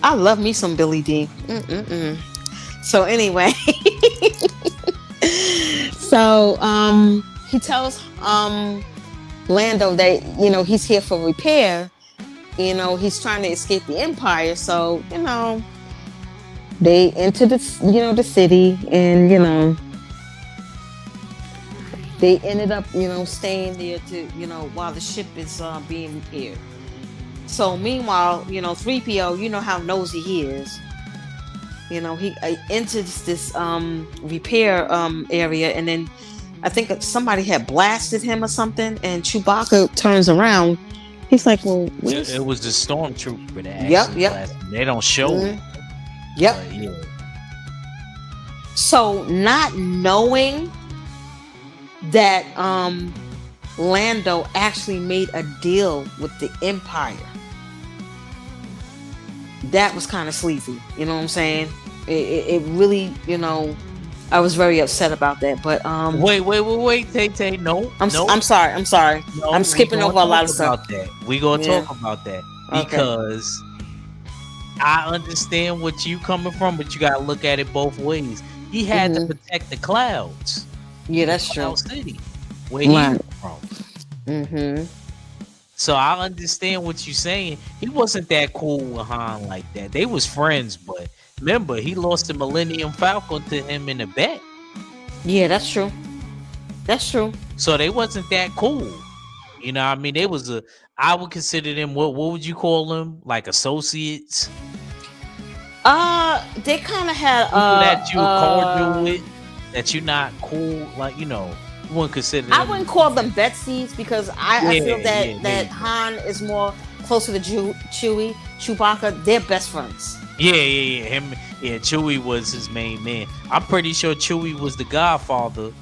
Speaker 5: I love me some Billy D. So anyway, so he tells Lando that he's here for repair. He's trying to escape the Empire. So they enter the city, and they ended up staying there to while the ship is being repaired. So meanwhile, 3PO, you know how nosy he is. He enters this repair area, and then I think somebody had blasted him or something, and Chewbacca turns around. He's like, well,
Speaker 3: It was the stormtrooper that
Speaker 5: Yep.
Speaker 3: actually blasted him. They don't show it.
Speaker 5: Yep.
Speaker 3: But yeah.
Speaker 5: So not knowing that Lando actually made a deal with the Empire, that was kind of sleazy. You know what I'm saying? It really, I was very upset about that. But
Speaker 3: Wait, Tay Tay. No,
Speaker 5: I'm sorry.
Speaker 3: no,
Speaker 5: I'm skipping
Speaker 3: we gonna
Speaker 5: over a lot
Speaker 3: talk
Speaker 5: of stuff.
Speaker 3: about that. We gonna
Speaker 5: Yeah.
Speaker 3: talk about that
Speaker 5: Okay.
Speaker 3: because I understand what you coming from, but you gotta look at it both ways. He had to protect the clouds.
Speaker 5: Yeah, that's true.
Speaker 3: Cloud City, where he
Speaker 5: Right.
Speaker 3: was from. So I understand what you're saying. He wasn't that cool with Han like that. They was friends, but remember, he lost the Millennium Falcon to him in a bet.
Speaker 5: Yeah, that's true. That's true.
Speaker 3: So they wasn't that cool. You know what I mean? They was I would consider them, what would you call them? Like associates?
Speaker 5: They kind of had
Speaker 3: People that you cordial with, that you not cool, like, you wouldn't consider them.
Speaker 5: I wouldn't call them Betsies because I feel that
Speaker 3: yeah,
Speaker 5: that
Speaker 3: yeah.
Speaker 5: Han is more closer to Chewie, Chewbacca. They're best friends.
Speaker 3: Yeah. Chewie was his main man. I'm pretty sure Chewie was the godfather,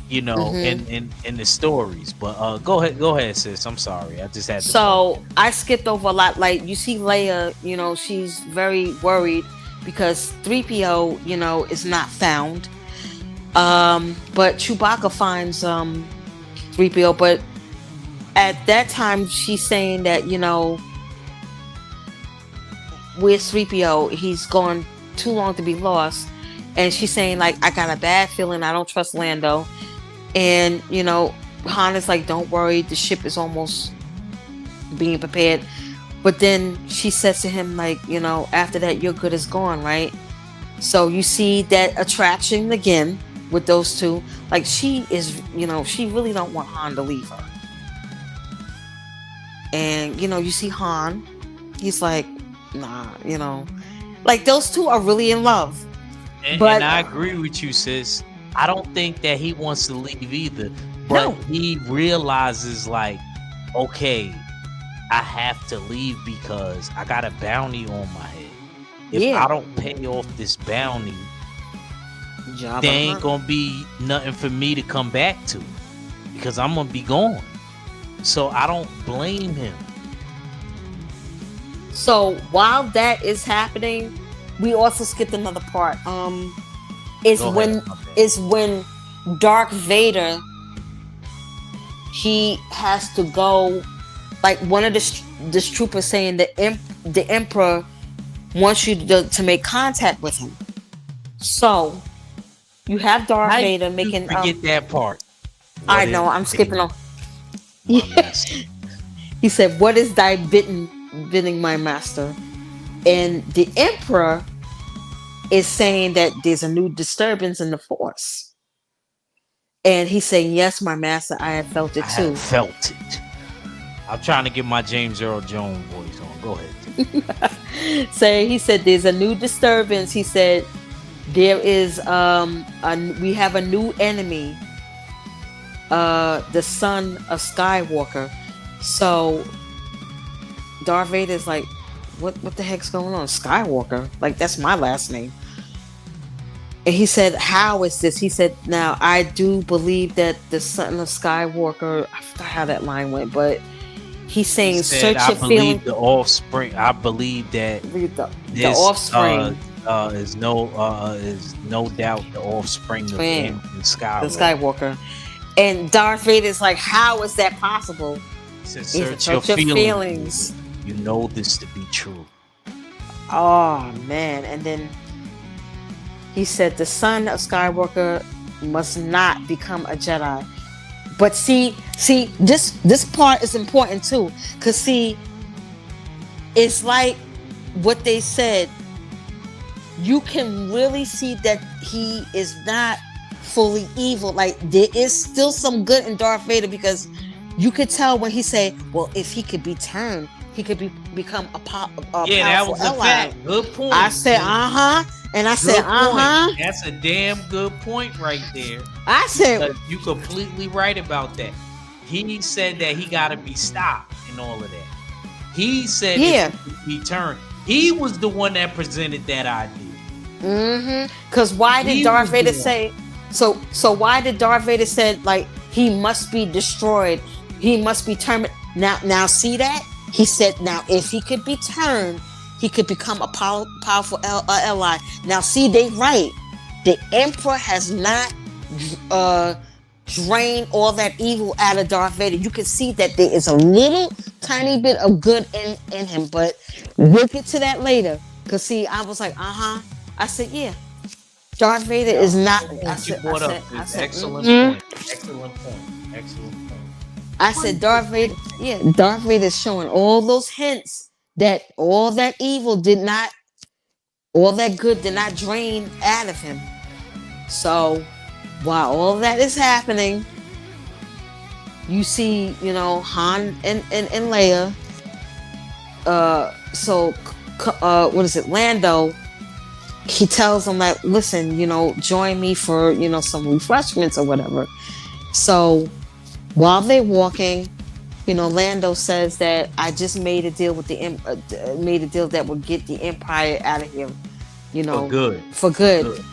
Speaker 3: in the stories. But go ahead, sis. I'm sorry. I just had to.
Speaker 5: So I skipped over a lot. Like you see Leia, she's very worried because 3PO, is not found. But Chewbacca finds 3PO, but at that time she's saying that with 3PO he's gone too long to be lost, and she's saying like, I got a bad feeling, I don't trust Lando, and Han is like, don't worry, the ship is almost being prepared. But then she says to him like, after that your good is gone, right? So you see that attraction again with those two. Like she is, she really don't want Han to leave her. And you see Han, he's like, nah, like those two are really in love.
Speaker 3: And
Speaker 5: But
Speaker 3: I agree with you, sis. I don't think that he wants to leave either. But
Speaker 5: No.
Speaker 3: he realizes like, okay, I have to leave because I got a bounty on my head. if
Speaker 5: Yeah.
Speaker 3: I don't pay off this bounty,
Speaker 5: Jabba
Speaker 3: there ain't
Speaker 5: Hutt.
Speaker 3: gonna be nothing for me to come back to because I'm gonna be gone. So I don't blame him.
Speaker 5: So while that is happening, we also skipped another part. It's
Speaker 3: Go
Speaker 5: when
Speaker 3: ahead, my bad.
Speaker 5: it's when Darth Vader, he has to go, like one of the troopers saying the Emperor wants you to make contact with him. So you have Darth
Speaker 3: How
Speaker 5: Vader
Speaker 3: you
Speaker 5: making.
Speaker 3: forget that part.
Speaker 5: I
Speaker 3: What
Speaker 5: know
Speaker 3: is
Speaker 5: I'm skipping on.
Speaker 3: my
Speaker 5: Yeah.
Speaker 3: master?
Speaker 5: He said, "What is thy bidding, my master?" And the Emperor is saying that there's a new disturbance in the Force. And he's saying, "Yes, my master, I have felt it
Speaker 3: I
Speaker 5: too."
Speaker 3: have felt it. I'm trying to get my James Earl Jones voice on. Go ahead.
Speaker 5: So he said, "There's a new disturbance." He said, "There is we have a new enemy, the son of Skywalker." So Darth Vader is like, what the heck's going on? Skywalker? Like, that's my last name. And he said, "How is this?" He said, "Now, I do believe that the son of Skywalker," I forgot how that line went, but he's saying,
Speaker 3: He said,
Speaker 5: "Search
Speaker 3: I
Speaker 5: your feeling."
Speaker 3: believe the offspring. I believe that
Speaker 5: The
Speaker 3: this
Speaker 5: offspring,
Speaker 3: is no doubt the offspring of
Speaker 5: Twin.
Speaker 3: Anakin
Speaker 5: the
Speaker 3: Skywalker.
Speaker 5: Skywalker. And Darth Vader is like, "How is that possible?"
Speaker 3: He said,
Speaker 5: He said,
Speaker 3: search your feelings. You know this to be true.
Speaker 5: Oh, man. And then he said, "The son of Skywalker must not become a Jedi." But see, this part is important too, because see, it's like what they said. You can really see that he is not fully evil. Like, there is still some good in Darth Vader, because you could tell when he said, "Well, if he could be turned, he could become a
Speaker 3: Yeah, that
Speaker 5: powerful
Speaker 3: was a
Speaker 5: ally."
Speaker 3: fact. Good point.
Speaker 5: I said, and I said,
Speaker 3: Good point. That's a damn good point right there.
Speaker 5: I said,
Speaker 3: Because you completely right about that. He said that he got to be stopped and all of that. He said
Speaker 5: Yeah.
Speaker 3: if he could be turned. He was the one that presented that idea.
Speaker 5: Because why did
Speaker 3: He
Speaker 5: Darth
Speaker 3: was
Speaker 5: Vader
Speaker 3: the one.
Speaker 5: say? So why did Darth Vader said, like, he must be destroyed? He must be turned. Now see that? He said, now if he could be turned, he could become a powerful ally. Now see, they right. The Emperor has not drained all that evil out of Darth Vader. You can see that there is a little tiny bit of good in him, but we'll get to that later. Cause see, I was like, I said, yeah. Darth Vader is not. I said,
Speaker 3: Excellent
Speaker 5: mhm.
Speaker 3: point. Excellent point. Excellent point.
Speaker 5: I said, Darth Vader. Yeah, Darth Vader is showing all those hints that all that evil did not, all that good did not drain out of him. So while all that is happening, you see, Han and Leia. What is it? Lando. He tells them that, listen, join me for, some refreshments or whatever. So while they're walking, Lando says that I just made a deal with made a deal that would get the Empire out of here.
Speaker 3: For good.
Speaker 5: For good.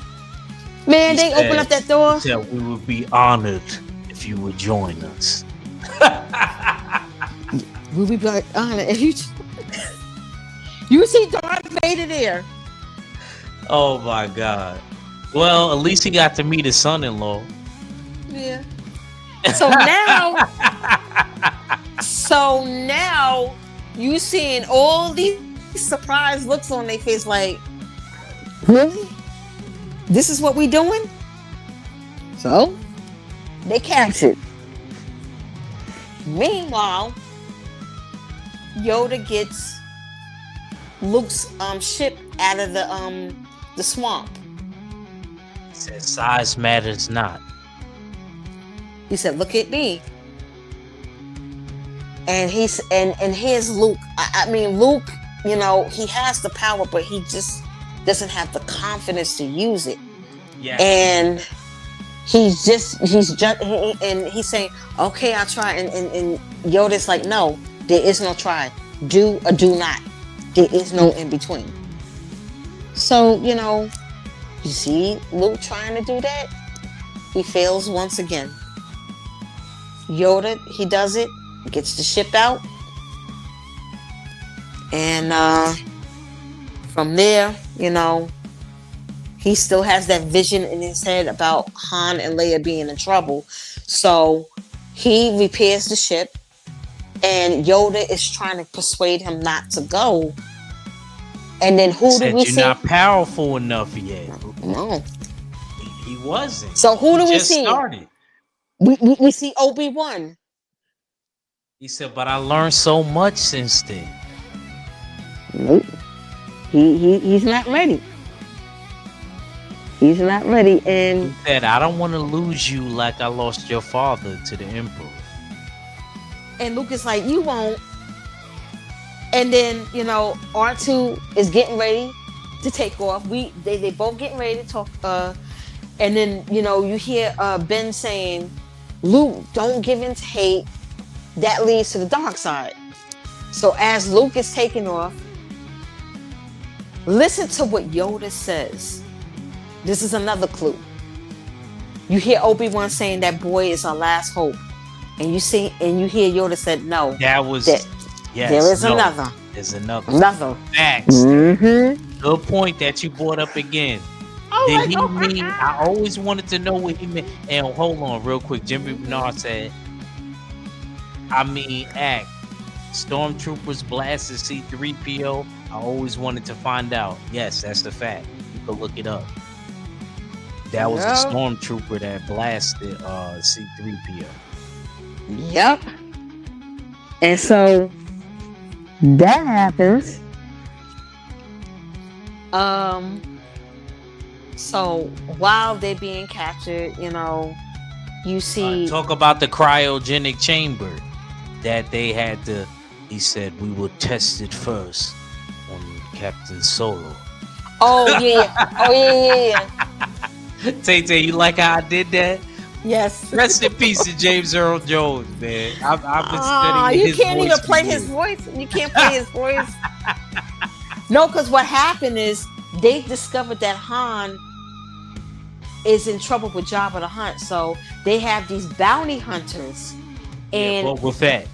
Speaker 5: Man, they open up that door.
Speaker 3: He said we would be honored if you would join us.
Speaker 5: We'll be honored if you. You see Darth Vader there.
Speaker 3: Oh my God. Well, at least he got to meet his son-in-law.
Speaker 5: Yeah. So now you seeing all these surprised looks on their face, like, really? This is what we doing? So they captured. Meanwhile, Yoda gets Luke's ship out of the swamp.
Speaker 3: He said size matters not.
Speaker 5: He said, "Look at me." And here's Luke. I mean, Luke, he has the power, but he just doesn't have the confidence to use it.
Speaker 3: Yeah.
Speaker 5: And he's saying, "Okay, I'll try." And Yoda's like, "No, there is no try. Do or do not. There is no in between." So, you see Luke trying to do that? He fails once again. Yoda, he does it, gets the ship out. And from there, he still has that vision in his head about Han and Leia being in trouble. So he repairs the ship, and Yoda is trying to persuade him not to go. And then who do we see?
Speaker 3: You're not powerful enough yet.
Speaker 5: No.
Speaker 3: He wasn't.
Speaker 5: So who do we see?
Speaker 3: Started.
Speaker 5: We see Obi-Wan.
Speaker 3: He said, but I learned so much since then.
Speaker 5: Nope. He's not ready. He's not ready. And
Speaker 3: he said, I don't want to lose you like I lost your father to the Emperor.
Speaker 5: And Luke is like, you won't. And then, R2 is getting ready to take off. They both getting ready to talk. And then, you hear Ben saying, Luke, don't give in to hate. That leads to the dark side. So as Luke is taking off, listen to what Yoda says. This is another clue. You hear Obi-Wan saying that boy is our last hope. And you hear Yoda said, no.
Speaker 3: That was... Yes,
Speaker 5: there is another.
Speaker 3: There's another.
Speaker 5: Another.
Speaker 3: Facts.
Speaker 5: Mm-hmm.
Speaker 3: Good point that you brought up again. Did he mean? I always wanted to know what he meant. And hold on, real quick. Jimmy Bernard said, act. Stormtroopers blasted C-3PO. I always wanted to find out. Yes, that's the fact. You can look it up. That was the stormtrooper that blasted C-3PO.
Speaker 5: Yep. And so that happens. So while they're being captured, you see.
Speaker 3: Talk about the cryogenic chamber that they had to. He said we will test it first on Captain Solo.
Speaker 5: Oh yeah.
Speaker 3: Tay Tay, you like how I did that?
Speaker 5: Yes.
Speaker 3: Rest in peace to James Earl Jones, man. I've been studying his voice.
Speaker 5: You can't even play his voice. You can't play his voice. No, because what happened is they discovered that Han is in trouble with Jabba the Hutt. So they have these bounty hunters. And
Speaker 3: Boba Fett.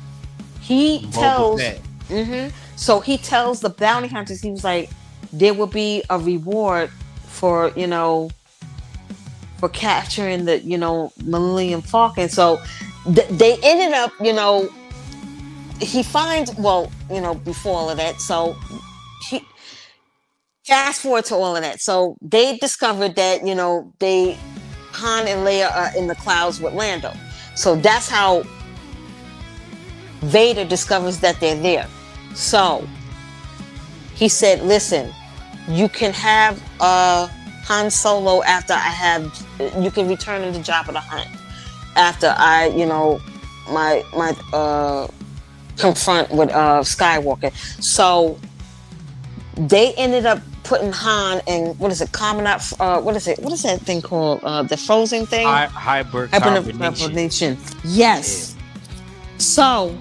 Speaker 5: He tells... Mm-hmm. So he tells the bounty hunters, he was like, there will be a reward for, for capturing the, Millennium Falcon. So they ended up, he finds, before all of that. So he fast forward to all of that. So they discovered that, Han and Leia are in the clouds with Lando. So that's how Vader discovers that they're there. So he said, listen, you can have Han Solo after you can return him to Jabba the Hutt after I, my confront with Skywalker. So they ended up putting Han in, what is it, what is that thing called? The frozen thing?
Speaker 3: Hibernation.
Speaker 5: Yes. Yeah. So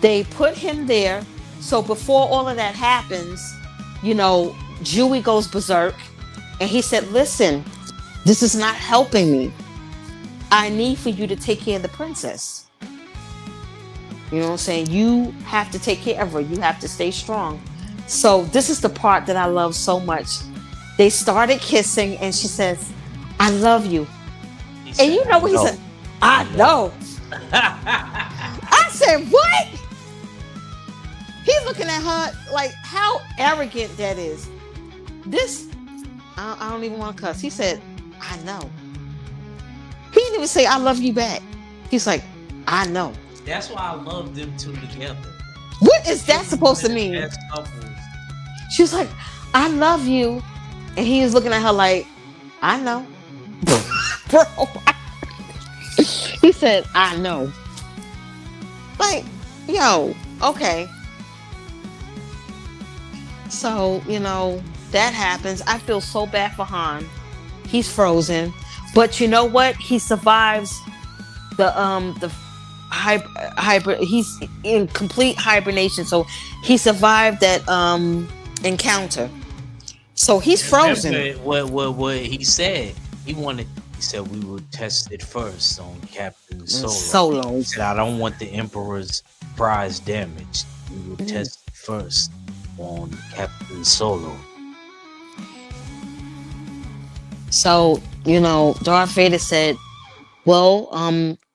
Speaker 5: they put him there. So before all of that happens, Chewie goes berserk, and he said, listen, this is not helping me. I need for you to take care of the princess. You know what I'm saying? You have to take care of her. You have to stay strong. So this is the part that I love so much. They started kissing, and she says, I love you. And you know what he said? I know. I said, what? He's looking at her like how arrogant that is. I don't even want to cuss. He said, I know. He didn't even say, I love you back. He's like, I know.
Speaker 3: That's why I love them two together.
Speaker 5: What is that supposed to mean? She was like, I love you. And he was looking at her like, I know. Bro. He said, I know. Like, yo, okay. So, that happens. I feel so bad for Han. He's frozen. But you know what? He survives the he's in complete hibernation. So he survived that encounter. So he's frozen.
Speaker 3: Remember what he said? He said we will test it first on Captain Solo.
Speaker 5: Solo.
Speaker 3: He said I don't want the Emperor's prize damaged. We will test it first on Captain Solo.
Speaker 5: So, Darth Vader said, well,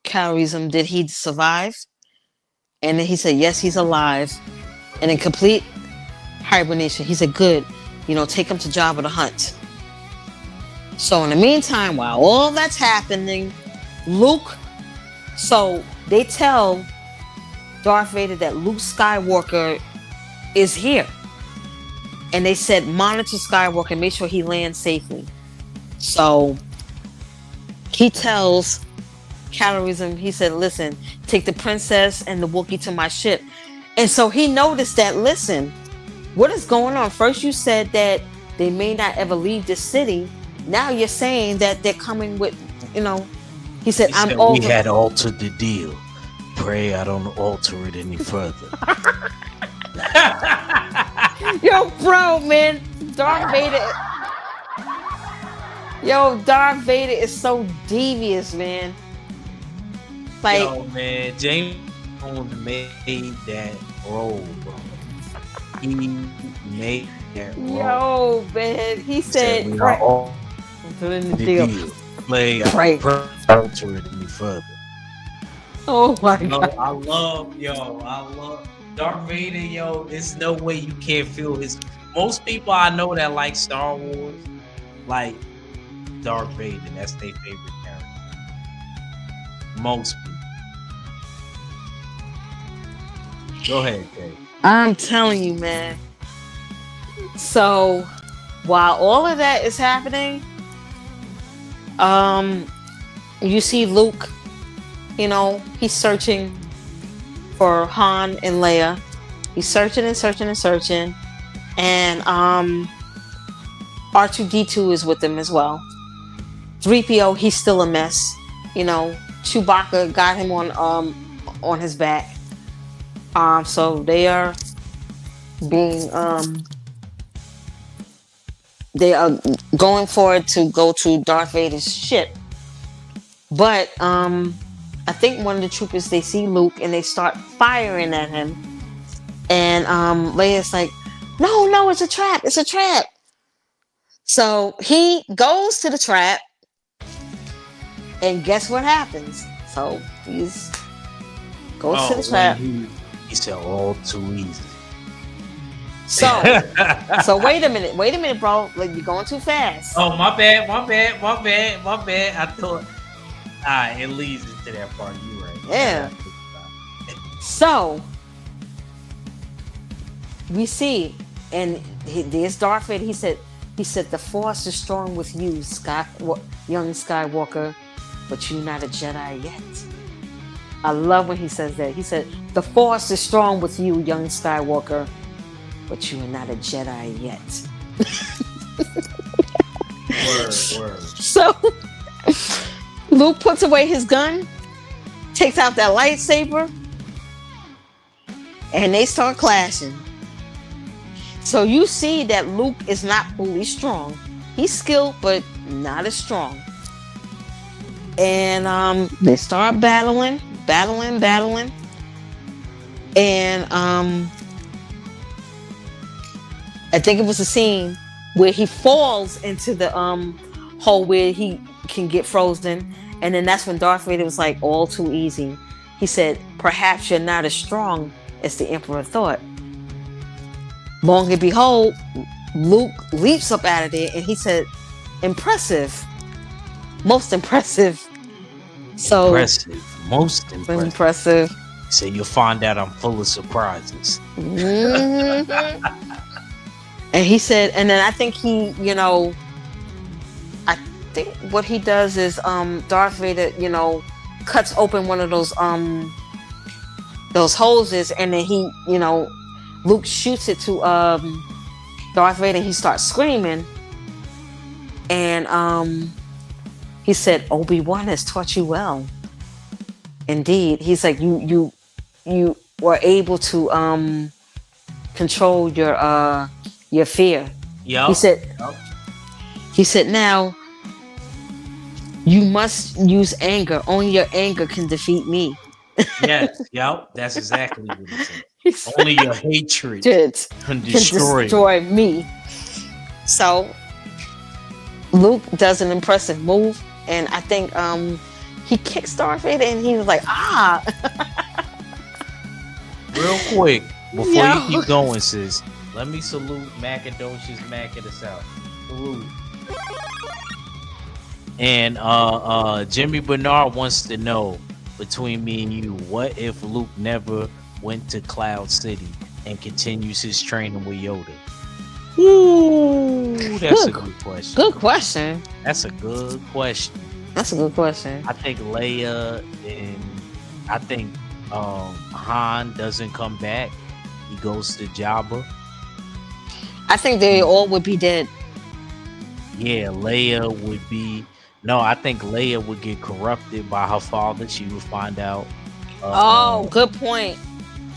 Speaker 5: Calorism, did he survive? And then he said, yes, he's alive. And in complete hibernation, he said, good, take him to Jabba the Hutt. So in the meantime, while all that's happening, Luke, so they tell Darth Vader that Luke Skywalker is here. And they said, monitor Skywalker and make sure he lands safely. So he tells Calorism, he said, listen, take the princess and the Wookiee to my ship. And so he noticed that, listen, what is going on? First you said that they may not ever leave this city. Now you're saying that they're coming with, he said,
Speaker 3: we had altered the deal. Pray I don't alter it any further.
Speaker 5: Yo, bro, man, Darth Vader is so devious, man. Like,
Speaker 3: yo, man, James Bond made that role, bro. He made that role.
Speaker 5: Yo, man, he said,
Speaker 3: we
Speaker 5: right.
Speaker 3: are
Speaker 5: Doing the deal.
Speaker 3: Play
Speaker 5: Right.
Speaker 3: alter it any further.
Speaker 5: Oh my
Speaker 3: Yo,
Speaker 5: god.
Speaker 3: I love Darth Vader, yo. There's no way you can't feel his. Most people I know that like Star Wars, like Darth Vader. That's their favorite character. Most people. Go ahead, Dave.
Speaker 5: I'm telling you, man. So, while all of that is happening, you see Luke, he's searching for Han and Leia. He's searching and searching and searching. And R2-D2 is with him as well. 3PO, he's still a mess. Chewbacca got him on his back. So they are being they are going forward to go to Darth Vader's ship. But I think one of the troopers, they see Luke and they start firing at him. And Leia's like, no, it's a trap. It's a trap. So he goes to the trap. And guess what happens? So he's goes to the trap.
Speaker 3: He said all too easy.
Speaker 5: So wait a minute, bro. Like, you're going too fast.
Speaker 3: Oh, my bad. I thought it leads into that part. You right.
Speaker 5: Yeah. So we see, and there's Darth Vader. He said the Force is strong with you, young Skywalker, but you're not a Jedi yet. I love when he says that. He said the Force is strong with you, young Skywalker, but you are not a Jedi yet.
Speaker 3: Word.
Speaker 5: So Luke puts away his gun, takes out that lightsaber, and they start clashing. So you see that Luke is not fully strong. He's skilled, but not as strong. And they start battling. And I think it was a scene where he falls into the hole where he can get frozen. And then that's when Darth Vader was like, all too easy. He said, perhaps you're not as strong as the Emperor thought. Long and behold, Luke leaps up out of there and he said, impressive. Most impressive.
Speaker 3: Most impressive. So you'll find out I'm full of surprises.
Speaker 5: Mm-hmm. And he said, and then I think I think what he does is Darth Vader, cuts open one of those hoses, and then he, Luke shoots it to Darth Vader, and he starts screaming. And he said, Obi-Wan has taught you well. Indeed. He's like, you were able to control your your fear.
Speaker 3: Yup.
Speaker 5: He said,
Speaker 3: Yup.
Speaker 5: now you must use anger. Only your anger can defeat me.
Speaker 3: Yes. Yup. That's exactly what he said.
Speaker 5: He said,
Speaker 3: Only your hatred
Speaker 5: can
Speaker 3: can destroy you.
Speaker 5: destroy me. So Luke does an impressive move, and I think he kicks Darth Vader, and he was like, ah.
Speaker 3: Real quick, before
Speaker 5: Yo.
Speaker 3: you keep going, sis, let me salute Macadocious Mac of the South. Salute. And Jimmy Bernard wants to know, between me and you, what if Luke never went to Cloud City and continues his training with Yoda? Ooh, that's a good question.
Speaker 5: Good question.
Speaker 3: That's a good question.
Speaker 5: That's a good question.
Speaker 3: I think Leia and I think Han doesn't come back. He goes to Jabba.
Speaker 5: I think they all would be dead.
Speaker 3: Yeah, Leia would be. No, I think Leia would get corrupted by her father. She would find out.
Speaker 5: Good point.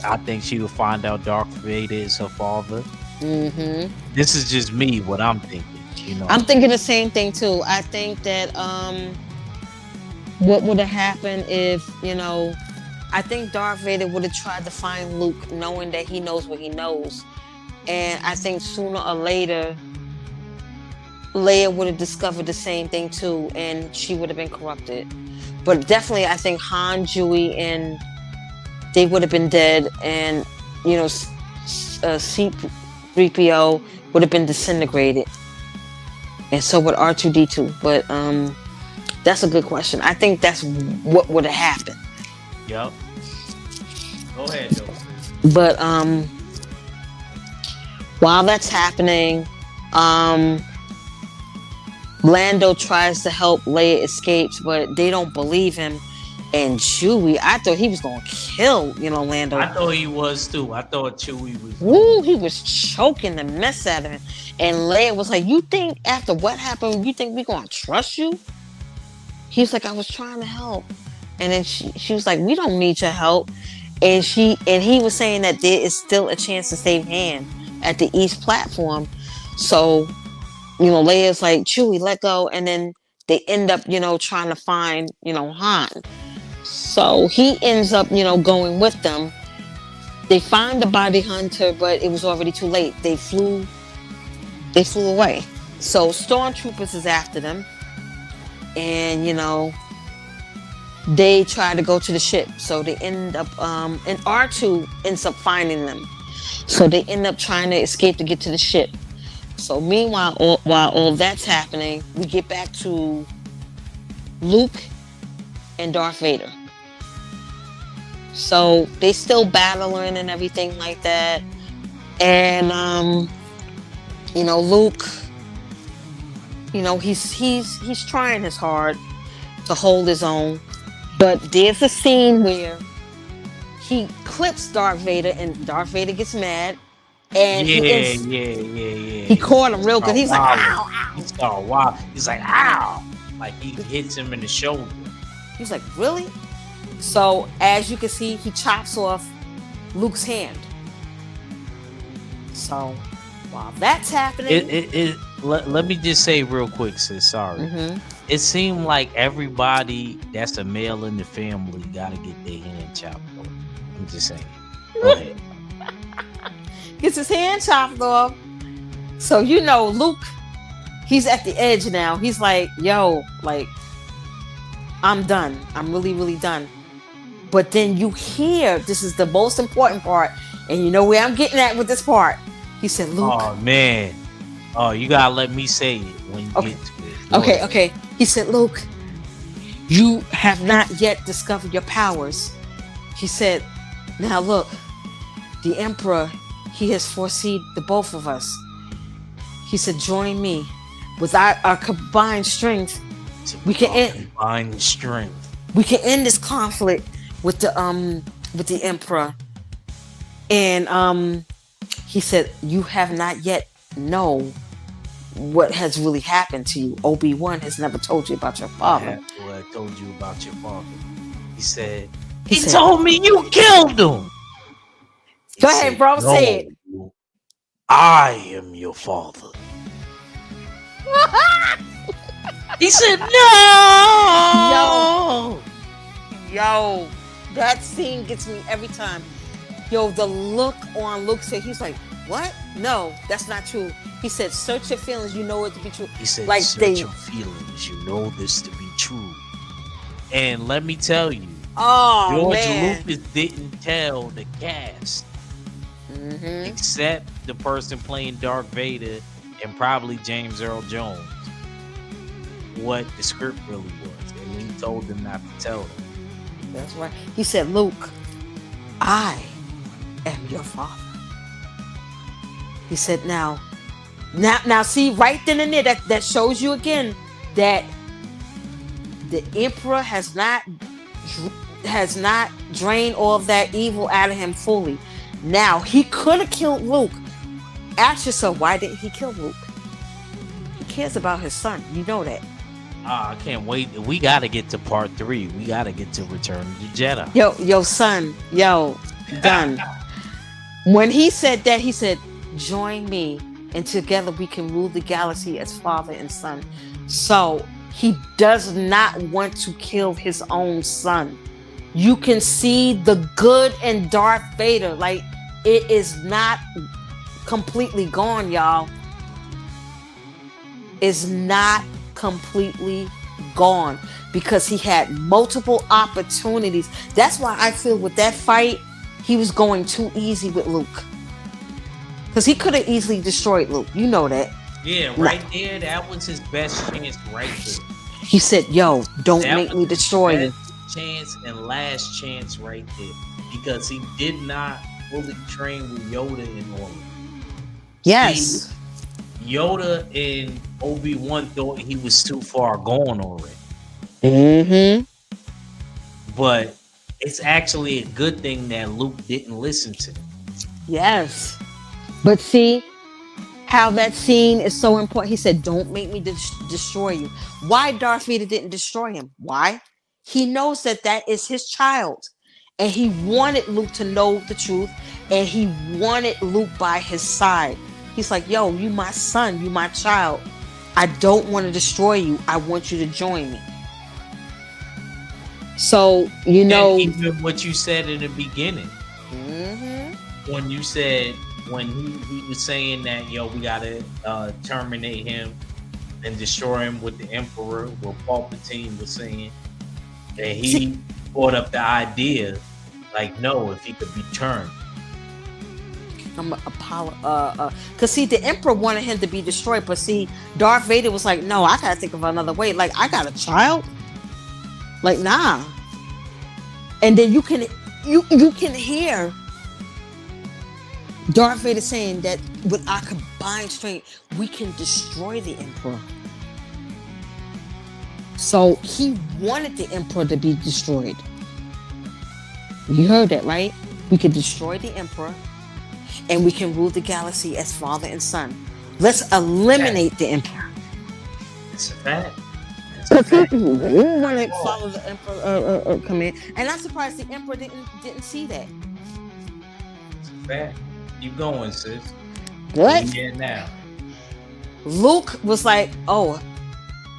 Speaker 3: I think she would find out Darth Vader is her father.
Speaker 5: Mm-hmm.
Speaker 3: This is just me, what I'm thinking. You know,
Speaker 5: I'm thinking the same thing too. I think that what would have happened if, I think Darth Vader would have tried to find Luke, knowing that he knows what he knows. And I think sooner or later, Leia would have discovered the same thing too, and she would have been corrupted. But definitely, I think Han, Chewie, and they would have been dead, and C-3PO would have been disintegrated, and so would R2-D2. But that's a good question. I think that's what would have happened.
Speaker 3: Yep. Go ahead, though.
Speaker 5: But while that's happening, Lando tries to help Leia escapes, but they don't believe him. And Chewie, I thought he was gonna kill, Lando.
Speaker 3: I thought he was too. I thought Chewie was.
Speaker 5: Woo, he was choking the mess out of him. And Leia was like, "You think after what happened, you think we gonna trust you?" He was like, "I was trying to help," and then she was like, "We don't need your help." And he was saying that there is still a chance to save Han at the East platform. So, Leia's like, "Chewie, let go," and then they end up, trying to find, Han. So he ends up, going with them. They find the bounty hunter, but it was already too late. They flew away. So stormtroopers is after them, and they try to go to the ship. So they end up, and R2 ends up finding them. So they end up trying to escape to get to the ship. So meanwhile, while all that's happening, we get back to Luke and Darth Vader. So they still battling and everything like that. And Luke, he's trying his hard to hold his own. But there's a scene where he clips Darth Vader and Darth Vader gets mad. And he caught him real good. He's like, ow, ow.
Speaker 3: He started wild. He's like, ow. Like he hits him in the shoulder.
Speaker 5: He's like, really? So as you can see, he chops off Luke's hand. So while that's happening,
Speaker 3: let me just say real quick, sis. Sorry.
Speaker 5: Mm-hmm.
Speaker 3: It seemed like everybody that's a male in the family got to get their hand chopped off. I'm just saying. Go ahead.
Speaker 5: Gets his hand chopped off. So Luke, he's at the edge now. He's like, yo, like, I'm done. I'm really, really done. But then you hear, this is the most important part, and you know where I'm getting at with this part. He said, Luke.
Speaker 3: Oh, man. Oh, you gotta let me say it when you get to it.
Speaker 5: Okay. He said, Luke, you have not yet discovered your powers. He said, now look, the Emperor, he has foreseen the both of us. He said, join me. With our combined strength, we can end this conflict with the Emperor. And he said, you have not yet know what has really happened to you. Obi-Wan has never told you about your father.
Speaker 3: What I told you about your father. He said, he told me you killed him.
Speaker 5: Go ahead, bro.
Speaker 3: No.
Speaker 5: Say it.
Speaker 3: I am your father. He said, no.
Speaker 5: Yo, that scene gets me every time. Yo, the look on Luke's face, he's like, what? No, that's not true. He said, search your feelings, you know it to be true.
Speaker 3: He said,
Speaker 5: Like
Speaker 3: search your feelings, you know this to be true. And let me tell you, George
Speaker 5: man.
Speaker 3: Lucas didn't tell the cast, except the person playing Darth Vader and probably James Earl Jones, what the script really was. And he told them not to tell them.
Speaker 5: That's right. He said, Luke, I am your father. He said, now, see, right then and there, that shows you again that the Emperor has not drained all of that evil out of him fully. Now, he could have killed Luke. Ask yourself, why didn't he kill Luke? He cares about his son. You know that.
Speaker 3: I can't wait. We got to get to part 3. We got to get to Return of the Jedi.
Speaker 5: Yo, son. Yo, done. When he said that, he said, join me and together we can rule the galaxy as father and son. So he does not want to kill his own son. You can see the good in Darth Vader. Like, it is not completely gone, y'all. It's not completely gone because he had multiple opportunities. That's why I feel with that fight, he was going too easy with Luke. Because he could have easily destroyed Luke. You know that.
Speaker 3: Yeah, right there. That was his best chance right there.
Speaker 5: He said, yo, don't make me destroy you.
Speaker 3: Chance and last chance right there. Because he did not fully train with Yoda and all.
Speaker 5: Yes.
Speaker 3: Yoda and Obi-Wan thought he was too far gone already. But it's actually a good thing that Luke didn't listen to him.
Speaker 5: Yes. But see how that scene is so important. He said, don't make me destroy you. Why Darth Vader didn't destroy him? Why? He knows that is his child. And he wanted Luke to know the truth. And he wanted Luke by his side. He's like, yo, you my son. You my child. I don't want to destroy you. I want you to join me. So, you know.
Speaker 3: And even what you said in the beginning. When you said, when he was saying that, yo, we got to terminate him and destroy him with the Emperor, what Palpatine was saying. And he brought up the idea, like, no, if he could be turned.
Speaker 5: Because see, the Emperor wanted him to be destroyed, but see, Darth Vader was like, no, I gotta think of another way. Like, I got a child. Like, nah. And then you can hear Darth Vader saying that with our combined strength, we can destroy the Emperor. So he wanted the Emperor to be destroyed. You heard that, right? We can destroy the Emperor and we can rule the galaxy as father and son. Let's eliminate the Emperor.
Speaker 3: It's a fact.
Speaker 5: Because he want to follow the Emperor command. And I'm surprised the Emperor didn't see that.
Speaker 3: It's a fact. Keep going, sis.
Speaker 5: What?
Speaker 3: Yeah, now.
Speaker 5: Luke was like, oh,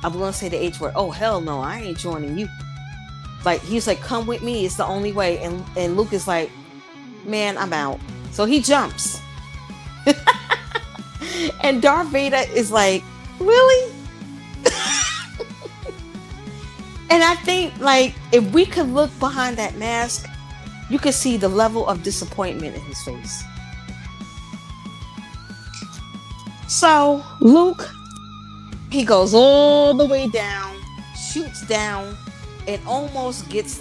Speaker 5: I'm going to say the H word. Oh, hell no, I ain't joining you. Like, he's like, come with me. It's the only way. And Luke is like, man, I'm out. So he jumps. And Darth Vader is like, really? And I think, like, if we could look behind that mask, you could see the level of disappointment in his face. So Luke, he goes all the way down, shoots down, and almost gets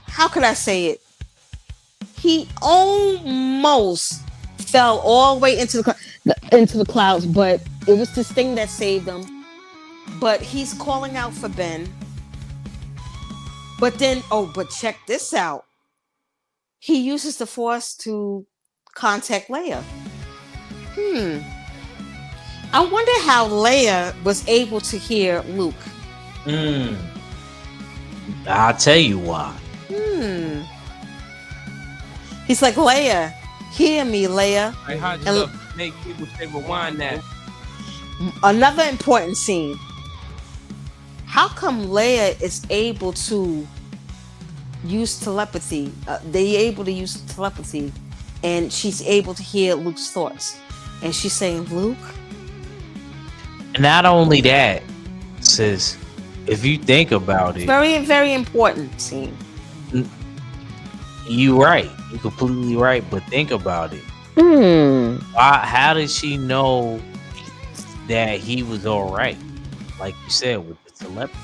Speaker 5: how could I say it? He almost fell all the way into the clouds, but it was this thing that saved him. But he's calling out for Ben. But then, but check this out. He uses the Force to contact Leia. I wonder how Leia was able to hear Luke.
Speaker 3: I'll tell you why.
Speaker 5: He's like, Leia, hear me, Leia.
Speaker 6: Like, how'd you
Speaker 5: And
Speaker 6: love make people say rewind that?
Speaker 5: another important scene. How come Leia is able to use telepathy? They able to use telepathy, and she's able to hear Luke's thoughts, and she's saying, "Luke."
Speaker 3: And not only that, sis, if you think about it,
Speaker 5: Very, very important scene.
Speaker 3: you right. You're completely right. But think about it. How did she know that he was all right? Like you said, with the telepathy.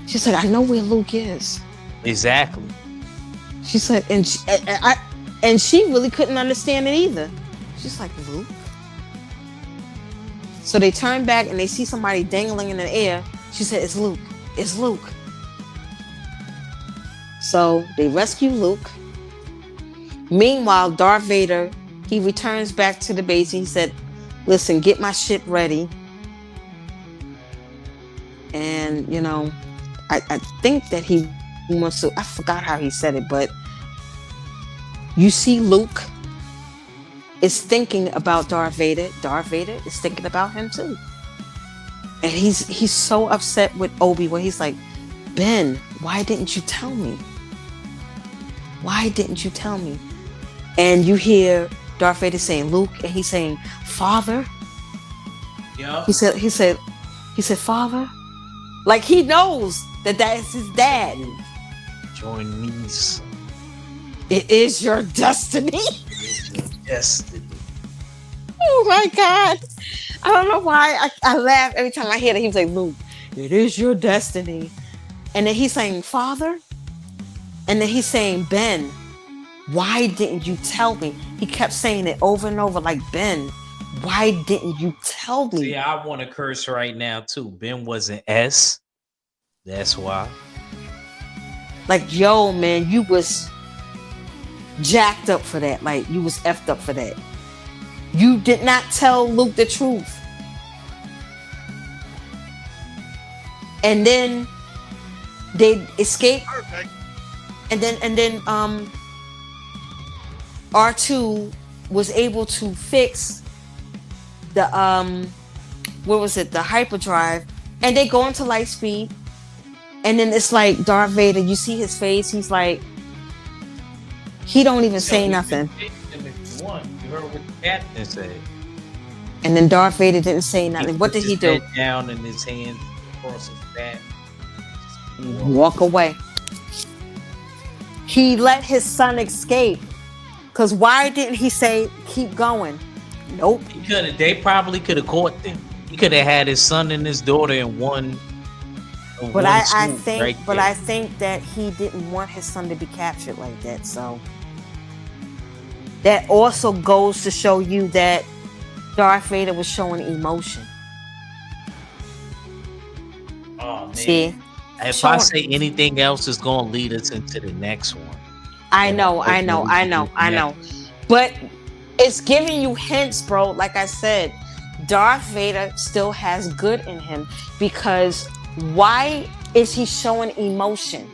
Speaker 5: She's like, I know where Luke is.
Speaker 3: Exactly.
Speaker 5: She said, and she really couldn't understand it either. She's like, Luke. So they turn back and they see somebody dangling in the air. She said, it's Luke. It's Luke. So they rescue Luke. Meanwhile, Darth Vader, he returns back to the base. And he said, listen, get my ship ready. And, you know, I think that he wants to, I forgot how he said it, but you see Luke is thinking about Darth Vader. Darth Vader is thinking about him too. And he's so upset with Obi-Wan. He's like, Ben, why didn't you tell me? Why didn't you tell me? And you hear Darth Vader saying, Luke, and he's saying, Father.
Speaker 3: Yeah.
Speaker 5: He said, Father. Like he knows that is his dad.
Speaker 3: Join me, son.
Speaker 5: It is your destiny.
Speaker 3: It's your destiny.
Speaker 5: Oh my God. I don't know why I laugh every time I hear that. He was like, Luke, it is your destiny. And then he's saying, Father. And then he's saying, Ben, why didn't you tell me? He kept saying it over and over, like, Ben, why didn't you tell me?
Speaker 3: See, I want to curse right now too. Ben wasn't S. That's why.
Speaker 5: Like, yo, man, you was jacked up for that. Like, you was effed up for that. You did not tell Luke the truth. And then they escape.
Speaker 4: Perfect.
Speaker 5: And then R2 was able to fix the what was it, the hyperdrive, and they go into light speed. And then it's like Darth Vader, you see his face, he's like, he don't even say nothing.
Speaker 3: You heard what the captain said.
Speaker 5: And then Darth Vader didn't say nothing. What did he do?
Speaker 3: Head down in his hands across his back.
Speaker 5: Walk away. He let his son escape. Because why didn't he say, keep going? Nope.
Speaker 3: They probably could have caught them. He could have had his son and his daughter in one.
Speaker 5: But I think that he didn't want his son to be captured like that. So that also goes to show you that Darth Vader was showing emotion.
Speaker 3: Oh man.
Speaker 5: See?
Speaker 3: If I say anything else, it's gonna lead us into the next one.
Speaker 5: I know. But it's giving you hints, bro. Like I said, Darth Vader still has good in him, because why is he showing emotion?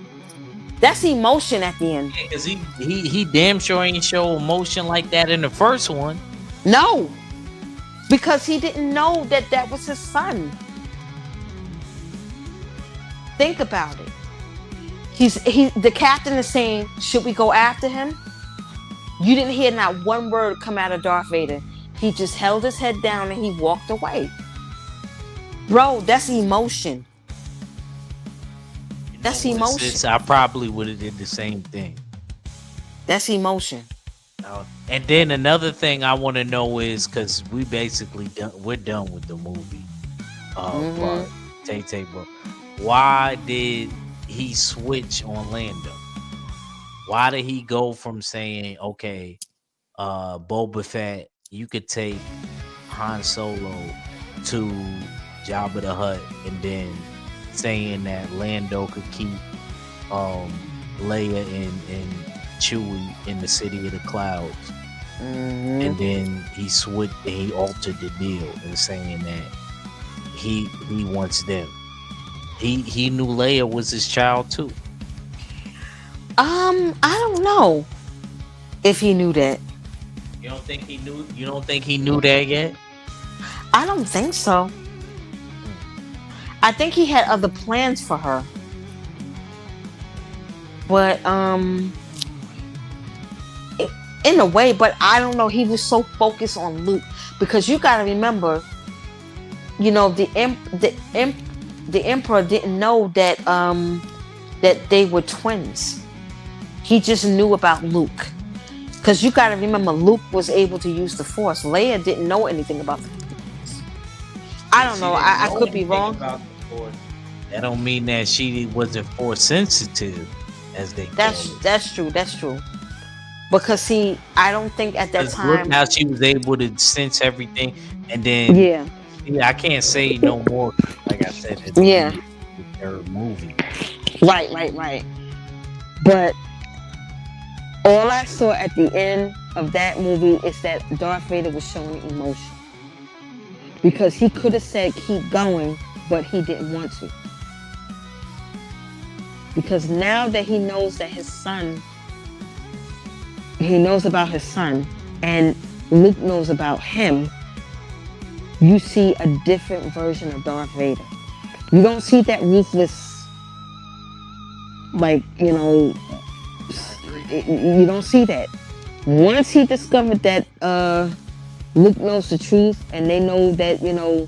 Speaker 5: That's emotion at the end.
Speaker 3: Because he damn sure ain't show emotion like that in the first one.
Speaker 5: No, because he didn't know that was his son. Think about it. The captain is saying, should we go after him? You didn't hear not one word come out of Darth Vader. He just held his head down and he walked away. Bro, that's emotion. That's emotion.
Speaker 3: I probably would have did the same thing.
Speaker 5: That's emotion.
Speaker 3: And then another thing I want to know is, because we're done with the movie. But Tay Tay Brown, why did he switch on Lando? Why did he go from saying, okay, Boba Fett, you could take Han Solo to Jabba the Hutt, and then saying that Lando could keep Leia and Chewie in the City of the Clouds? And then he switched and he altered the deal and saying that he wants them. He knew Leia was his child too.
Speaker 5: I don't know if he knew that.
Speaker 3: You don't think he knew? You don't think he knew that yet?
Speaker 5: I don't think so. I think he had other plans for her. But in a way, but I don't know. He was so focused on Luke because you got to remember, you know, the emperor didn't know that they were twins. He just knew about Luke. Because you got to remember, Luke was able to use the Force. Leia didn't know anything about the Force. I don't know. I could be wrong.
Speaker 3: That don't mean that she wasn't Force sensitive, as they call it.
Speaker 5: That's true. That's true. Because see, I don't think at that time.
Speaker 3: Look how she was able to sense everything, and then
Speaker 5: Yeah.
Speaker 3: I can't say no more. Like I said, it's
Speaker 5: Yeah.
Speaker 3: their movie.
Speaker 5: Right. But all I saw at the end of that movie is that Darth Vader was showing emotion. Because he could have said keep going, but he didn't want to. Because now that he knows that he knows about his son, and Luke knows about him, you see a different version of Darth Vader. You don't see that ruthless, like, you know, you don't see that. Once he discovered that Luke knows the truth, and they know that, you know,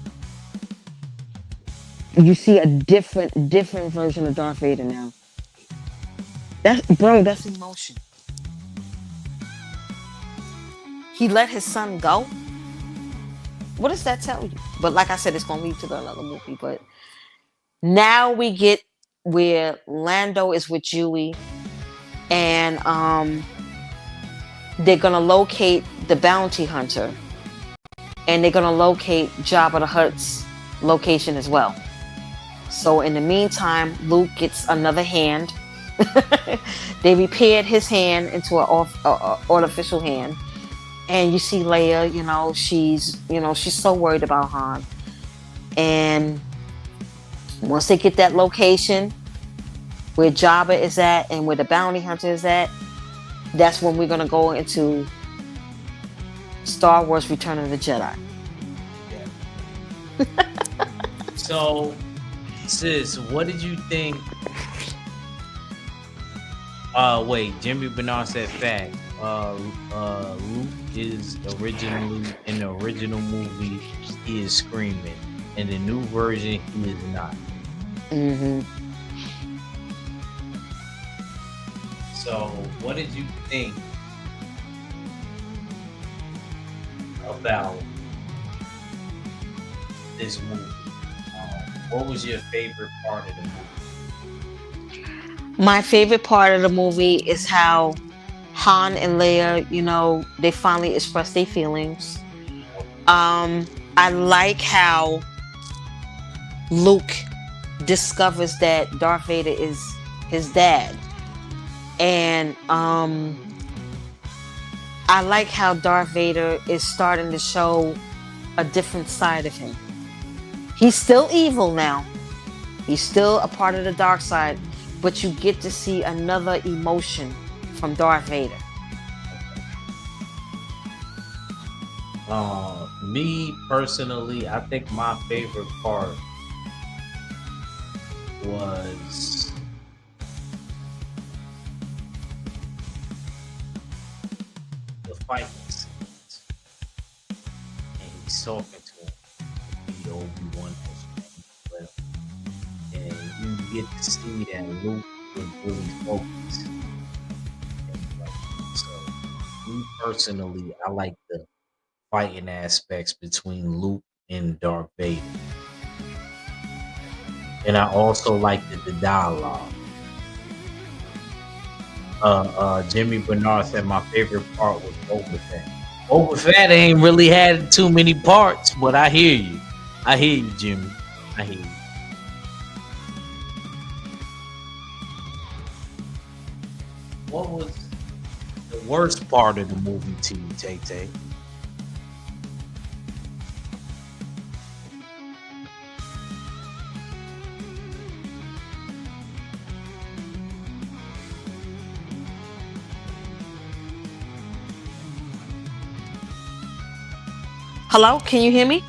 Speaker 5: you see a different version of Darth Vader now. That's emotion. He let his son go. What does that tell you? But like I said, it's gonna lead to another movie. But now we get where Lando is with Chewie, and they're gonna locate the bounty hunter, and they're gonna locate Jabba the Hutt's location as well. So in the meantime, Luke gets another hand. They repaired his hand into an artificial hand, and you see Leia. She's so worried about Han. And once they get that location where Jabba is at and where the bounty hunter is at, that's when we're gonna go into Star Wars: Return of the Jedi.
Speaker 3: Yeah. So, sis, what did you think? Wait, Jimmy Bernard said fact. Luke is originally in the original movie. He is screaming. In the new version, he is not.
Speaker 5: Mm-hmm.
Speaker 3: So, what did you think about this movie? What was your favorite part of the movie?
Speaker 5: My favorite part of the movie is how Han and Leia, they finally express their feelings. I like how Luke discovers that Darth Vader is his dad. And I like how Darth Vader is starting to show a different side of him. He's still evil now. He's still a part of the dark side, but you get to see another emotion from Darth Vader.
Speaker 3: Me personally, I think my favorite part was the fighting scenes, and he's talking to him. The Obi-Wan has well, and you get to see that Luke was really focused. So, me personally, I like the fighting aspects between Luke and Darth Vader. And I also liked the dialogue. Jimmy Bernard said my favorite part was Boba Fett. Boba Fett ain't really had too many parts, but I hear you. I hear you, Jimmy. I hear you. What was the worst part of the movie to you, Tay Tay?
Speaker 5: Hello? Can you hear me?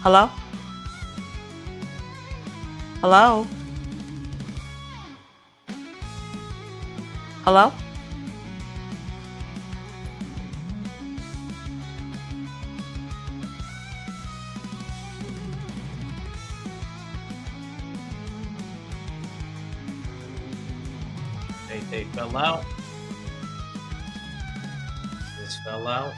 Speaker 5: Hello? Hello? Hello?
Speaker 3: They fell out. This fell out.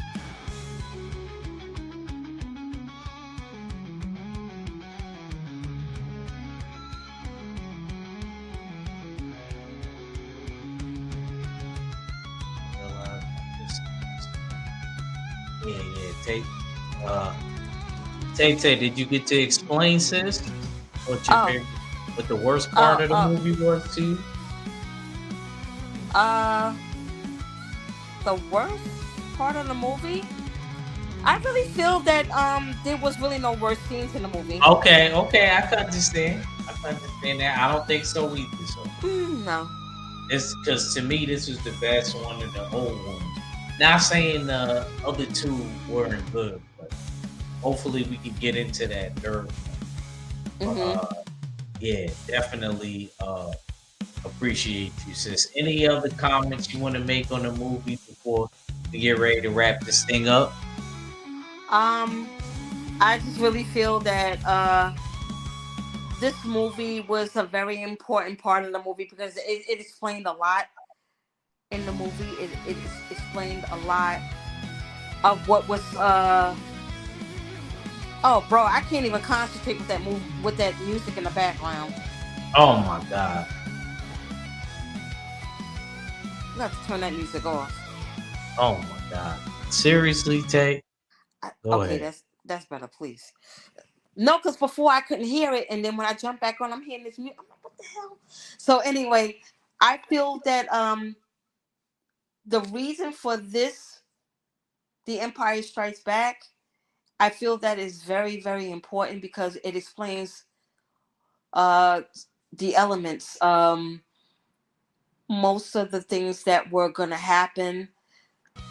Speaker 3: Fell out. This- Yeah. Uh, Tay Tay, did you get to explain, sis? What your
Speaker 5: Oh,
Speaker 3: favorite, what the worst part
Speaker 5: oh,
Speaker 3: of the
Speaker 5: oh.
Speaker 3: movie was to you?
Speaker 5: Uh, the worst part of the movie. I really feel that there was really no worst scenes in the movie.
Speaker 3: Okay, I can understand. I can understand that. I don't think so either. So
Speaker 5: No.
Speaker 3: it's because to me, this was the best one of the old ones. Not saying the other two weren't good, but hopefully we can get into that third one.
Speaker 5: Mm-hmm.
Speaker 3: Yeah, definitely appreciate you, sis. Any other comments you want to make on the movie before we get ready to wrap this thing up?
Speaker 5: I just really feel that this movie was a very important part of the movie because it explained a lot in the movie. It explained a lot of what was oh bro, I can't even concentrate with that movie with that music in the background.
Speaker 3: Oh my god.
Speaker 5: You have to turn that music off.
Speaker 3: Oh my god. Seriously, Tay? Go
Speaker 5: Okay,
Speaker 3: ahead.
Speaker 5: that's better, please. No, because before I couldn't hear it, and then when I jump back on, I'm hearing this music. I'm like, what the hell? So anyway, I feel that the reason for this, The Empire Strikes Back, I feel that is very, very important because it explains uh the elements, most of the things that were gonna happen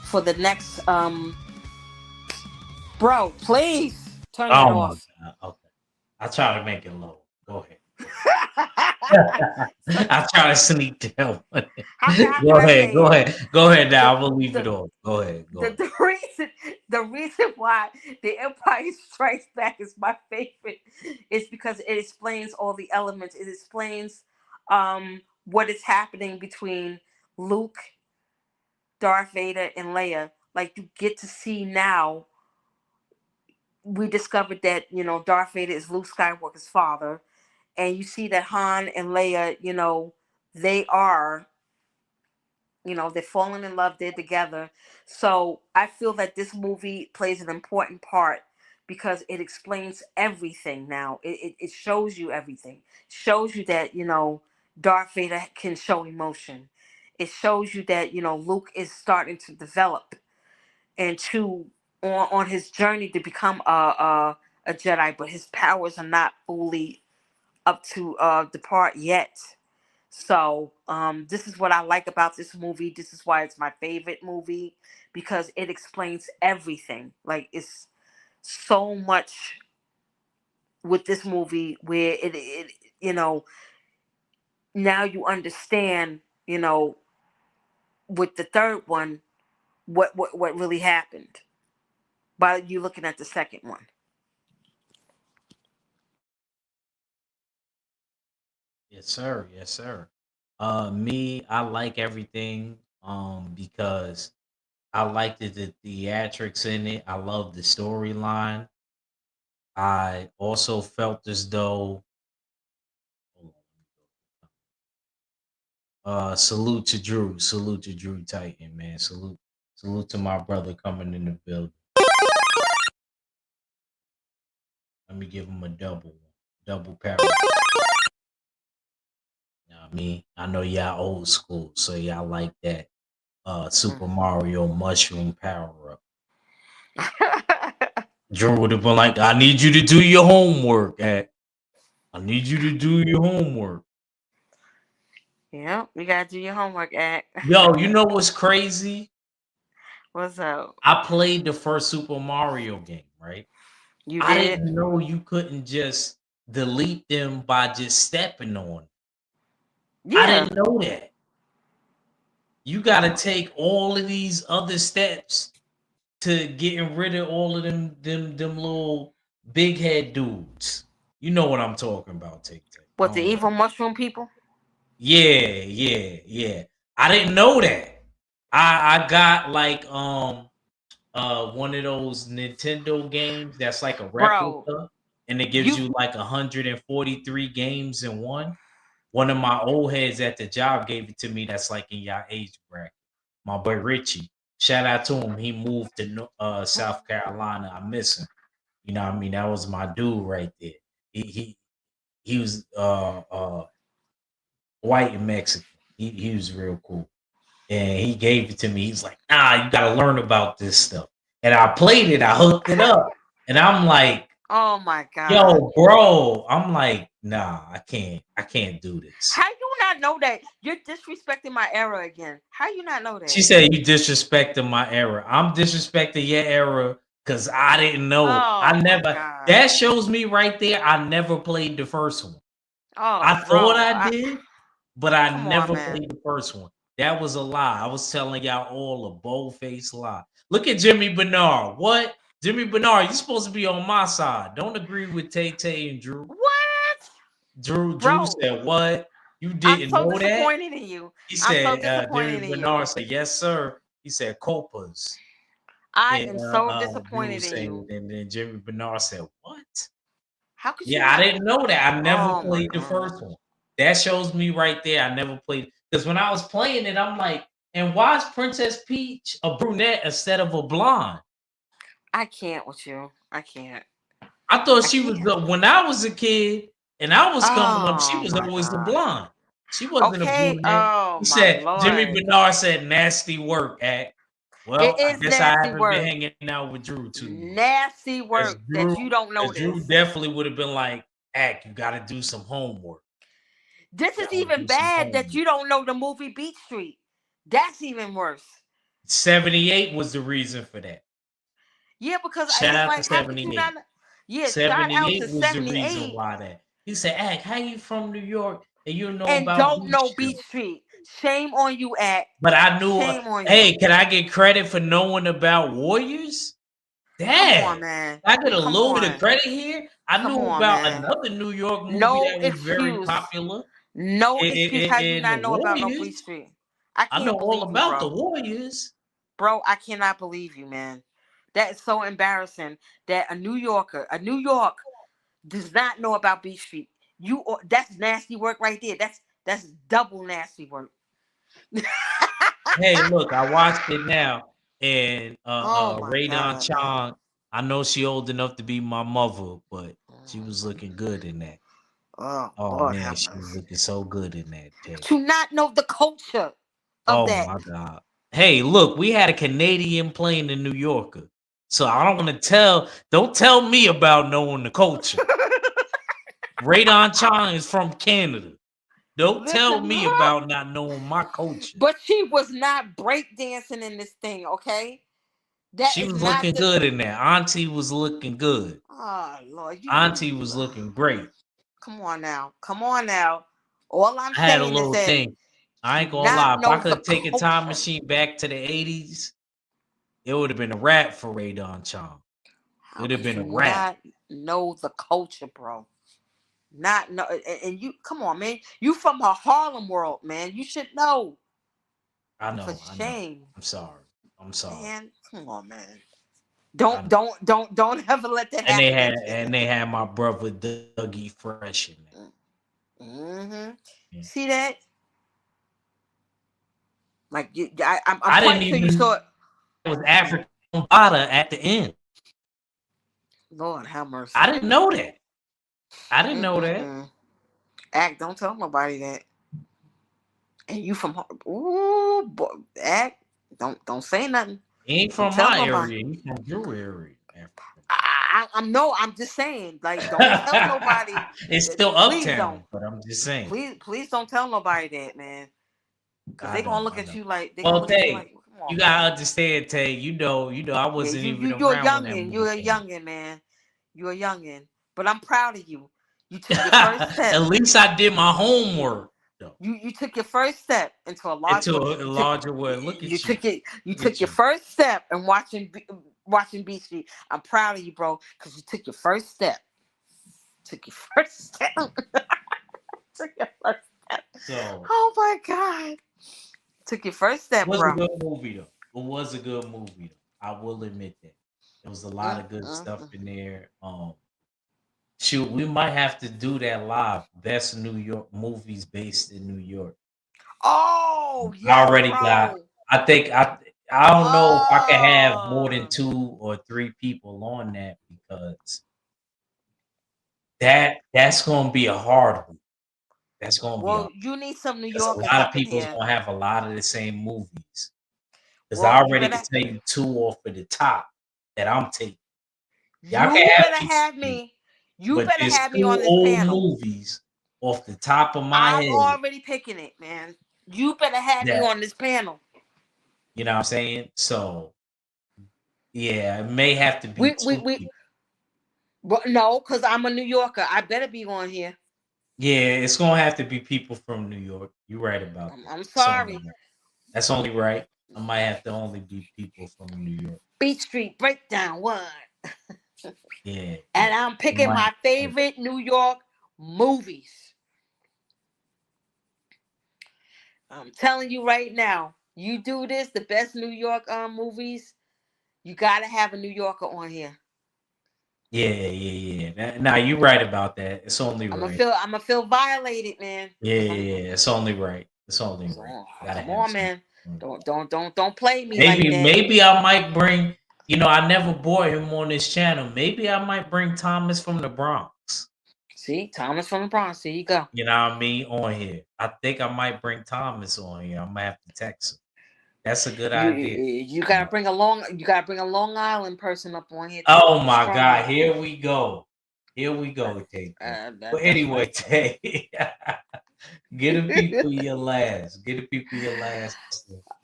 Speaker 5: for the next bro, please turn that
Speaker 3: Oh my
Speaker 5: off.
Speaker 3: god. Okay. I try to make it low. Go ahead.
Speaker 5: So
Speaker 3: I try to sneak down.
Speaker 5: how can I say
Speaker 3: Go
Speaker 5: it?
Speaker 3: ahead. Go ahead now.
Speaker 5: The
Speaker 3: I'm gonna leave it
Speaker 5: the
Speaker 3: on. Go ahead. Go ahead.
Speaker 5: the reason why The Empire Strikes Back is my favorite is because it explains all the elements. It explains what is happening between Luke, Darth Vader, and Leia. Like you get to see now. We discovered that Darth Vader is Luke Skywalker's father, and you see that Han and Leia, they are they're falling in love, they're together. So I feel that this movie plays an important part because it explains everything now. It shows you everything. Shows you that Darth Vader can show emotion. It shows you that Luke is starting to develop and to on his journey to become a Jedi, but his powers are not fully up to depart yet. So this is what I like about this movie. This is why it's my favorite movie because it explains everything. Like it's so much with this movie where it now you understand with the third one what really happened by you looking at the second one.
Speaker 3: Yes, sir. Yes, sir. Me, I like everything. Because I liked the theatrics in it. I love the storyline. I also felt as though salute to Drew Titan, man. Salute to my brother coming in the building. Let me give him a double power. You know what I mean? I know y'all old school, so y'all like that Super Mario mushroom power up. Drew would have been like, I need you to do your homework. I need you to do your homework.
Speaker 5: Yeah, you gotta do your homework, act.
Speaker 3: Yo, you know what's crazy?
Speaker 5: What's up?
Speaker 3: I played the first Super Mario game, right?
Speaker 5: You
Speaker 3: I
Speaker 5: did?
Speaker 3: didn't know you couldn't just delete them by just stepping on. I
Speaker 5: Yeah.
Speaker 3: didn't know that. You got to take all of these other steps to getting rid of all of them little big head dudes. You know what I'm talking about, Tay Tay.
Speaker 5: What, the evil mushroom people?
Speaker 3: Yeah. I didn't know that. I got like one of those Nintendo games that's like a
Speaker 5: Bro,
Speaker 3: replica and it gives
Speaker 5: you
Speaker 3: you like 143 games in one. One of my old heads at the job gave it to me that's like in your age bracket. My boy Richie. Shout out to him. He moved to South Carolina. I miss him. You know what I mean? That was my dude right there. He was white and Mexican. He was real cool. And he gave it to me. He's like, nah, you gotta learn about this stuff. And I played it, I hooked it up. And I'm like,
Speaker 5: oh my god.
Speaker 3: yo, bro. I'm like, nah, I can't do this.
Speaker 5: How you not know that? You're disrespecting my era again. How you not know that?
Speaker 3: She said you disrespecting my era. I'm disrespecting your era because I didn't know. I never. That shows me right there. I never played the first one.
Speaker 5: Oh,
Speaker 3: I thought I did, but I never played the first one. That was a lie. I was telling y'all all a bold-faced lie. Look at Jimmy Bernard. What? Jimmy Bernard, you're supposed to be on my side. Don't agree with Tay Tay and Drew.
Speaker 5: What?
Speaker 3: Drew said what? You didn't
Speaker 5: know that?
Speaker 3: I'm so
Speaker 5: disappointed in you.
Speaker 3: He said, Jimmy Bernard said, yes, sir. He said, Copas.
Speaker 5: I am so disappointed in you.
Speaker 3: And then Jimmy Bernard said, what?
Speaker 5: How could
Speaker 3: you? Yeah, I didn't know that. I never played the first one. That shows me right there. I never played. Because when I was playing it, I'm like, and why is Princess Peach a brunette instead of a blonde?
Speaker 5: I can't with you. I can't.
Speaker 3: I thought she was the, when I was a kid and I was coming up, she was always the blonde. She wasn't a brunette.
Speaker 5: Oh,
Speaker 3: he said,
Speaker 5: Lord.
Speaker 3: Jimmy Bernard said, nasty work, Act. Well, I guess I haven't been hanging out with Drew too.
Speaker 5: Nasty work that you don't know.
Speaker 3: Drew definitely would have been like, Act, you got to do some homework.
Speaker 5: This is even bad that you don't know the movie Beat Street. That's even worse.
Speaker 3: 78 was the reason for that.
Speaker 5: Yeah, because
Speaker 3: shout out to 78.
Speaker 5: Yeah,
Speaker 3: 78 was the reason why that. He said, Act, how you from New York and you know
Speaker 5: and
Speaker 3: about
Speaker 5: don't know Beat Street? Shame on you, Act.
Speaker 3: But I knew. Hey, can I get credit for knowing about Warriors? Dad,
Speaker 5: come on, man.
Speaker 3: I get a little bit of credit here. I knew about another New York movie that was very popular.
Speaker 5: No excuse. How you not know about no Beat Street?
Speaker 3: I know all about the Warriors,
Speaker 5: bro. I cannot believe you, man. That is so embarrassing that a New York does not know about Beat Street. That's nasty work right there. That's double nasty work.
Speaker 3: Hey, look, I watched it now, and Radon Chong. I know she old enough to be my mother, but she was looking good in that. Oh man, she was looking so good in that. Day.
Speaker 5: To not know the culture of that.
Speaker 3: Oh my god. Hey, look, we had a Canadian playing the New Yorker. So I don't want to don't tell me about knowing the culture. Radon Chong is from Canada. Don't tell me about not knowing my culture.
Speaker 5: But she was not breakdancing in this thing, okay?
Speaker 3: She was looking good in there. Auntie was looking good.
Speaker 5: Oh, Lord.
Speaker 3: Auntie was looking great.
Speaker 5: Come on now. All I'm saying is that
Speaker 3: I had a little thing. I ain't gonna lie. If I could take a time machine back to the 80s, it would have been a wrap for Radon Chong. It would have been a wrap.
Speaker 5: Know the culture, bro. Not know, and you come on, man. You from a Harlem world, man. You should know.
Speaker 3: I know.
Speaker 5: For shame.
Speaker 3: I'm sorry.
Speaker 5: Man, come on, man. Don't ever let that happen.
Speaker 3: And they had my brother Dougie Fresh in there.
Speaker 5: Mm-hmm. Yeah. See that? Like I'm
Speaker 3: I didn't even
Speaker 5: you saw it.
Speaker 3: It was African Bada at the end.
Speaker 5: Lord have mercy.
Speaker 3: I didn't know that. Know that.
Speaker 5: Act, don't tell nobody that. And you from boy, Act, don't say nothing.
Speaker 3: He ain't from my area. He's from your area.
Speaker 5: I'm just saying, like, don't tell nobody.
Speaker 3: It's still uptown, but I'm just saying.
Speaker 5: Please don't tell nobody that, man. Because they gonna look at you like
Speaker 3: Well, Tay,
Speaker 5: come on,
Speaker 3: you
Speaker 5: man.
Speaker 3: gotta understand, Tay. I
Speaker 5: Yeah,
Speaker 3: wasn't even
Speaker 5: you're a
Speaker 3: around when that
Speaker 5: youngin.
Speaker 3: movie
Speaker 5: You're a
Speaker 3: came out.
Speaker 5: youngin, man. You're a youngin. But I'm proud of you. You took your first step.
Speaker 3: At least I did my homework. Though.
Speaker 5: You took your first step into a large
Speaker 3: Into
Speaker 5: world.
Speaker 3: a larger world. Look
Speaker 5: You
Speaker 3: at you.
Speaker 5: took it. You
Speaker 3: Look at
Speaker 5: took your
Speaker 3: you.
Speaker 5: first step in watching Beat Street. I'm proud of you, bro, because you took your first step. Took your first step. Took your first step.
Speaker 3: So
Speaker 5: Oh my God. Took your first
Speaker 3: it
Speaker 5: step,
Speaker 3: was a
Speaker 5: bro.
Speaker 3: good movie though. It was a good movie though. I will admit that. There was a lot of good stuff
Speaker 5: Mm.
Speaker 3: in there. Shoot, we might have to do that live. Best New York movies based in New York.
Speaker 5: Oh
Speaker 3: I
Speaker 5: yes,
Speaker 3: already got.
Speaker 5: bro.
Speaker 3: I think I don't know if I can have more than
Speaker 5: Oh.
Speaker 3: 2 or 3 people on that because that's gonna be a hard one. That's gonna be a
Speaker 5: Well, you need some New
Speaker 3: because a
Speaker 5: Yorkers
Speaker 3: lot of
Speaker 5: up in
Speaker 3: people's
Speaker 5: here.
Speaker 3: gonna have a lot of the same movies. Because I
Speaker 5: Well,
Speaker 3: already can tell you 2 off of the top that I'm taking. Y'all can
Speaker 5: you
Speaker 3: have
Speaker 5: better
Speaker 3: these
Speaker 5: have
Speaker 3: 3,
Speaker 5: me. You
Speaker 3: but
Speaker 5: better
Speaker 3: there's
Speaker 5: have me
Speaker 3: 2
Speaker 5: on this
Speaker 3: old
Speaker 5: panel.
Speaker 3: movies off the top of my
Speaker 5: I'm
Speaker 3: head
Speaker 5: already picking it, man. You better have me
Speaker 3: that
Speaker 5: on this panel.
Speaker 3: you know what I'm saying? So yeah, it may have to be 2 people.
Speaker 5: No, because I'm a New Yorker. I better be on here.
Speaker 3: Yeah, it's gonna have to be people from New York. You're right about that.
Speaker 5: I'm
Speaker 3: That's only
Speaker 5: sorry.
Speaker 3: right. That's only right. I might have to only be people from New York.
Speaker 5: Beat Street Breakdown 1.
Speaker 3: Yeah,
Speaker 5: And
Speaker 3: yeah.
Speaker 5: I'm
Speaker 3: I
Speaker 5: picking
Speaker 3: might
Speaker 5: my
Speaker 3: have to.
Speaker 5: favorite New York movies. I'm telling you right now, you do this, the best New York movies, you gotta have a New Yorker on here.
Speaker 3: Yeah, yeah, yeah. Now you're right about that. It's only right.
Speaker 5: I'm gonna feel violated, man.
Speaker 3: Yeah,
Speaker 5: Cause
Speaker 3: yeah, yeah. It's only right. It's only right. Gotta
Speaker 5: come
Speaker 3: have
Speaker 5: on,
Speaker 3: some.
Speaker 5: man. Don't play me like
Speaker 3: Maybe,
Speaker 5: that.
Speaker 3: maybe I might bring. I never bought him on this channel. Maybe I might bring Thomas from the Bronx.
Speaker 5: See, Thomas from the Bronx. Here you go.
Speaker 3: You know what I mean? On here. I think I might bring Thomas on here. I might have to text him. That's a good idea.
Speaker 5: You gotta bring a Long Island person up on here too.
Speaker 3: Oh
Speaker 5: A
Speaker 3: my
Speaker 5: strong
Speaker 3: God!
Speaker 5: one.
Speaker 3: Here we go. Here we go, Tay. But anyway,
Speaker 5: Right.
Speaker 3: Tay, get the people your last. Get the people your last.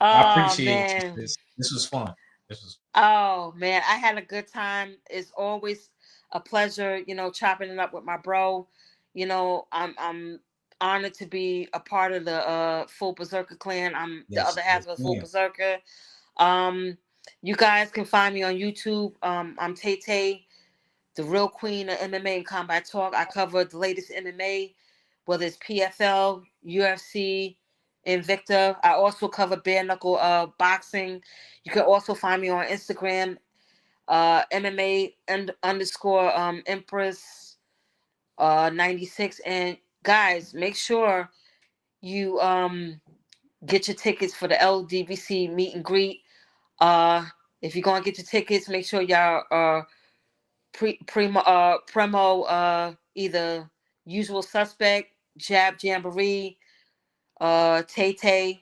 Speaker 3: I
Speaker 5: Oh
Speaker 3: appreciate you.
Speaker 5: man.
Speaker 3: This was fun. This was.
Speaker 5: Oh man, I had a good time. It's always a pleasure, chopping it up with my bro. I'm honored to be a part of the Full Berserker clan. I'm the
Speaker 3: Yes,
Speaker 5: other half
Speaker 3: yes,
Speaker 5: of the Full
Speaker 3: ma'am.
Speaker 5: Berserker. Um, you guys can find me on YouTube. I'm Tay Tay, the real queen of MMA and combat talk. I cover the latest MMA, whether it's PFL, UFC, Invicta. I also cover bare knuckle boxing. You can also find me on Instagram, MMA underscore Empress 96. And guys, make sure you get your tickets for the LDBC meet and greet. If you're gonna get your tickets, make sure y'all premo either Usual Suspect, Jab Jamboree, Tay Tay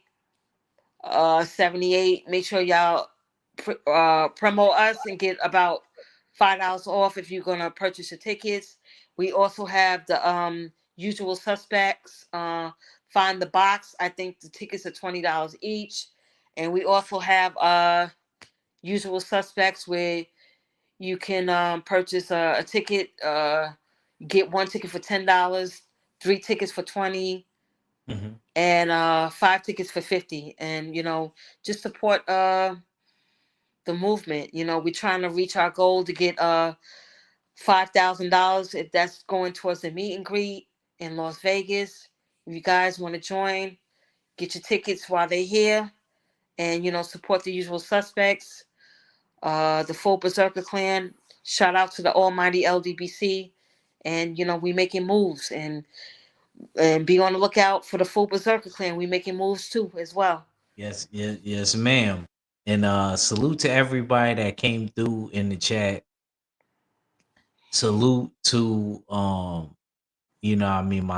Speaker 5: 78. Make sure y'all promo us and get about $5 off if you're gonna purchase your tickets. We also have the Usual Suspects. Find the box. I think the tickets are $20 each, and we also have Usual Suspects where you can purchase a ticket. Get one ticket for $10, 3 tickets for 20,
Speaker 3: Mm-hmm.
Speaker 5: and 5 tickets for 50. And just support the movement. We're trying to reach our goal to get $5,000 if that's going towards the meet and greet in Las Vegas. If you guys want to join, get your tickets while they're here, and support the Usual Suspects, the Full Berserker Clan. Shout out to the Almighty LDBC, and we making moves, and be on the lookout for the Full Berserker Clan. We making moves too as well.
Speaker 3: Yes, yes, yes, ma'am. And salute to everybody that came through in the chat. Salute to my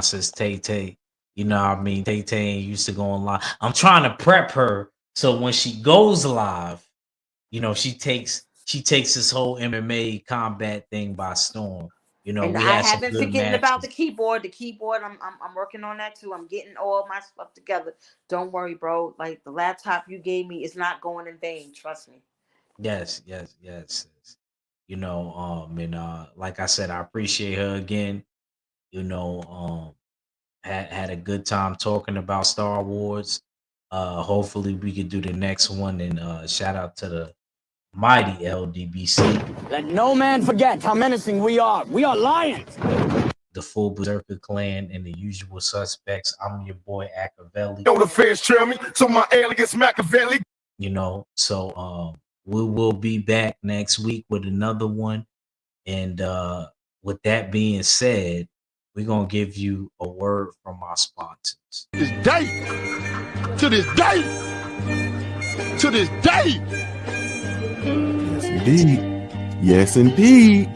Speaker 3: sis Tay Tay. Tay Tay used to go on live. I'm trying to prep her so when she goes live, she takes this whole MMA combat thing by storm. You know,
Speaker 5: And
Speaker 3: we
Speaker 5: I
Speaker 3: had some
Speaker 5: haven't
Speaker 3: good
Speaker 5: forgetting
Speaker 3: matches.
Speaker 5: about the keyboard. The keyboard, I'm working on that too. I'm getting all my stuff together. Don't worry, bro. Like the laptop you gave me is not going in vain. Trust me.
Speaker 3: Yes. You know, and like I said, I appreciate her again. You know, had a good time talking about Star Wars. Hopefully we could do the next one, and shout out to the mighty LDBC,
Speaker 7: Let no man forget how menacing we are. We are lions.
Speaker 3: the full Berserker clan, and the usual suspects. I'm your boy Achaveli.
Speaker 4: Know the feds trail me, so my alias Machiavelli.
Speaker 3: You know, so we will be back next week with another one. And with that being said, we're gonna give you a word from our sponsors.
Speaker 4: This day, to this day, to this day.
Speaker 8: Yes, indeed. Yes, indeed.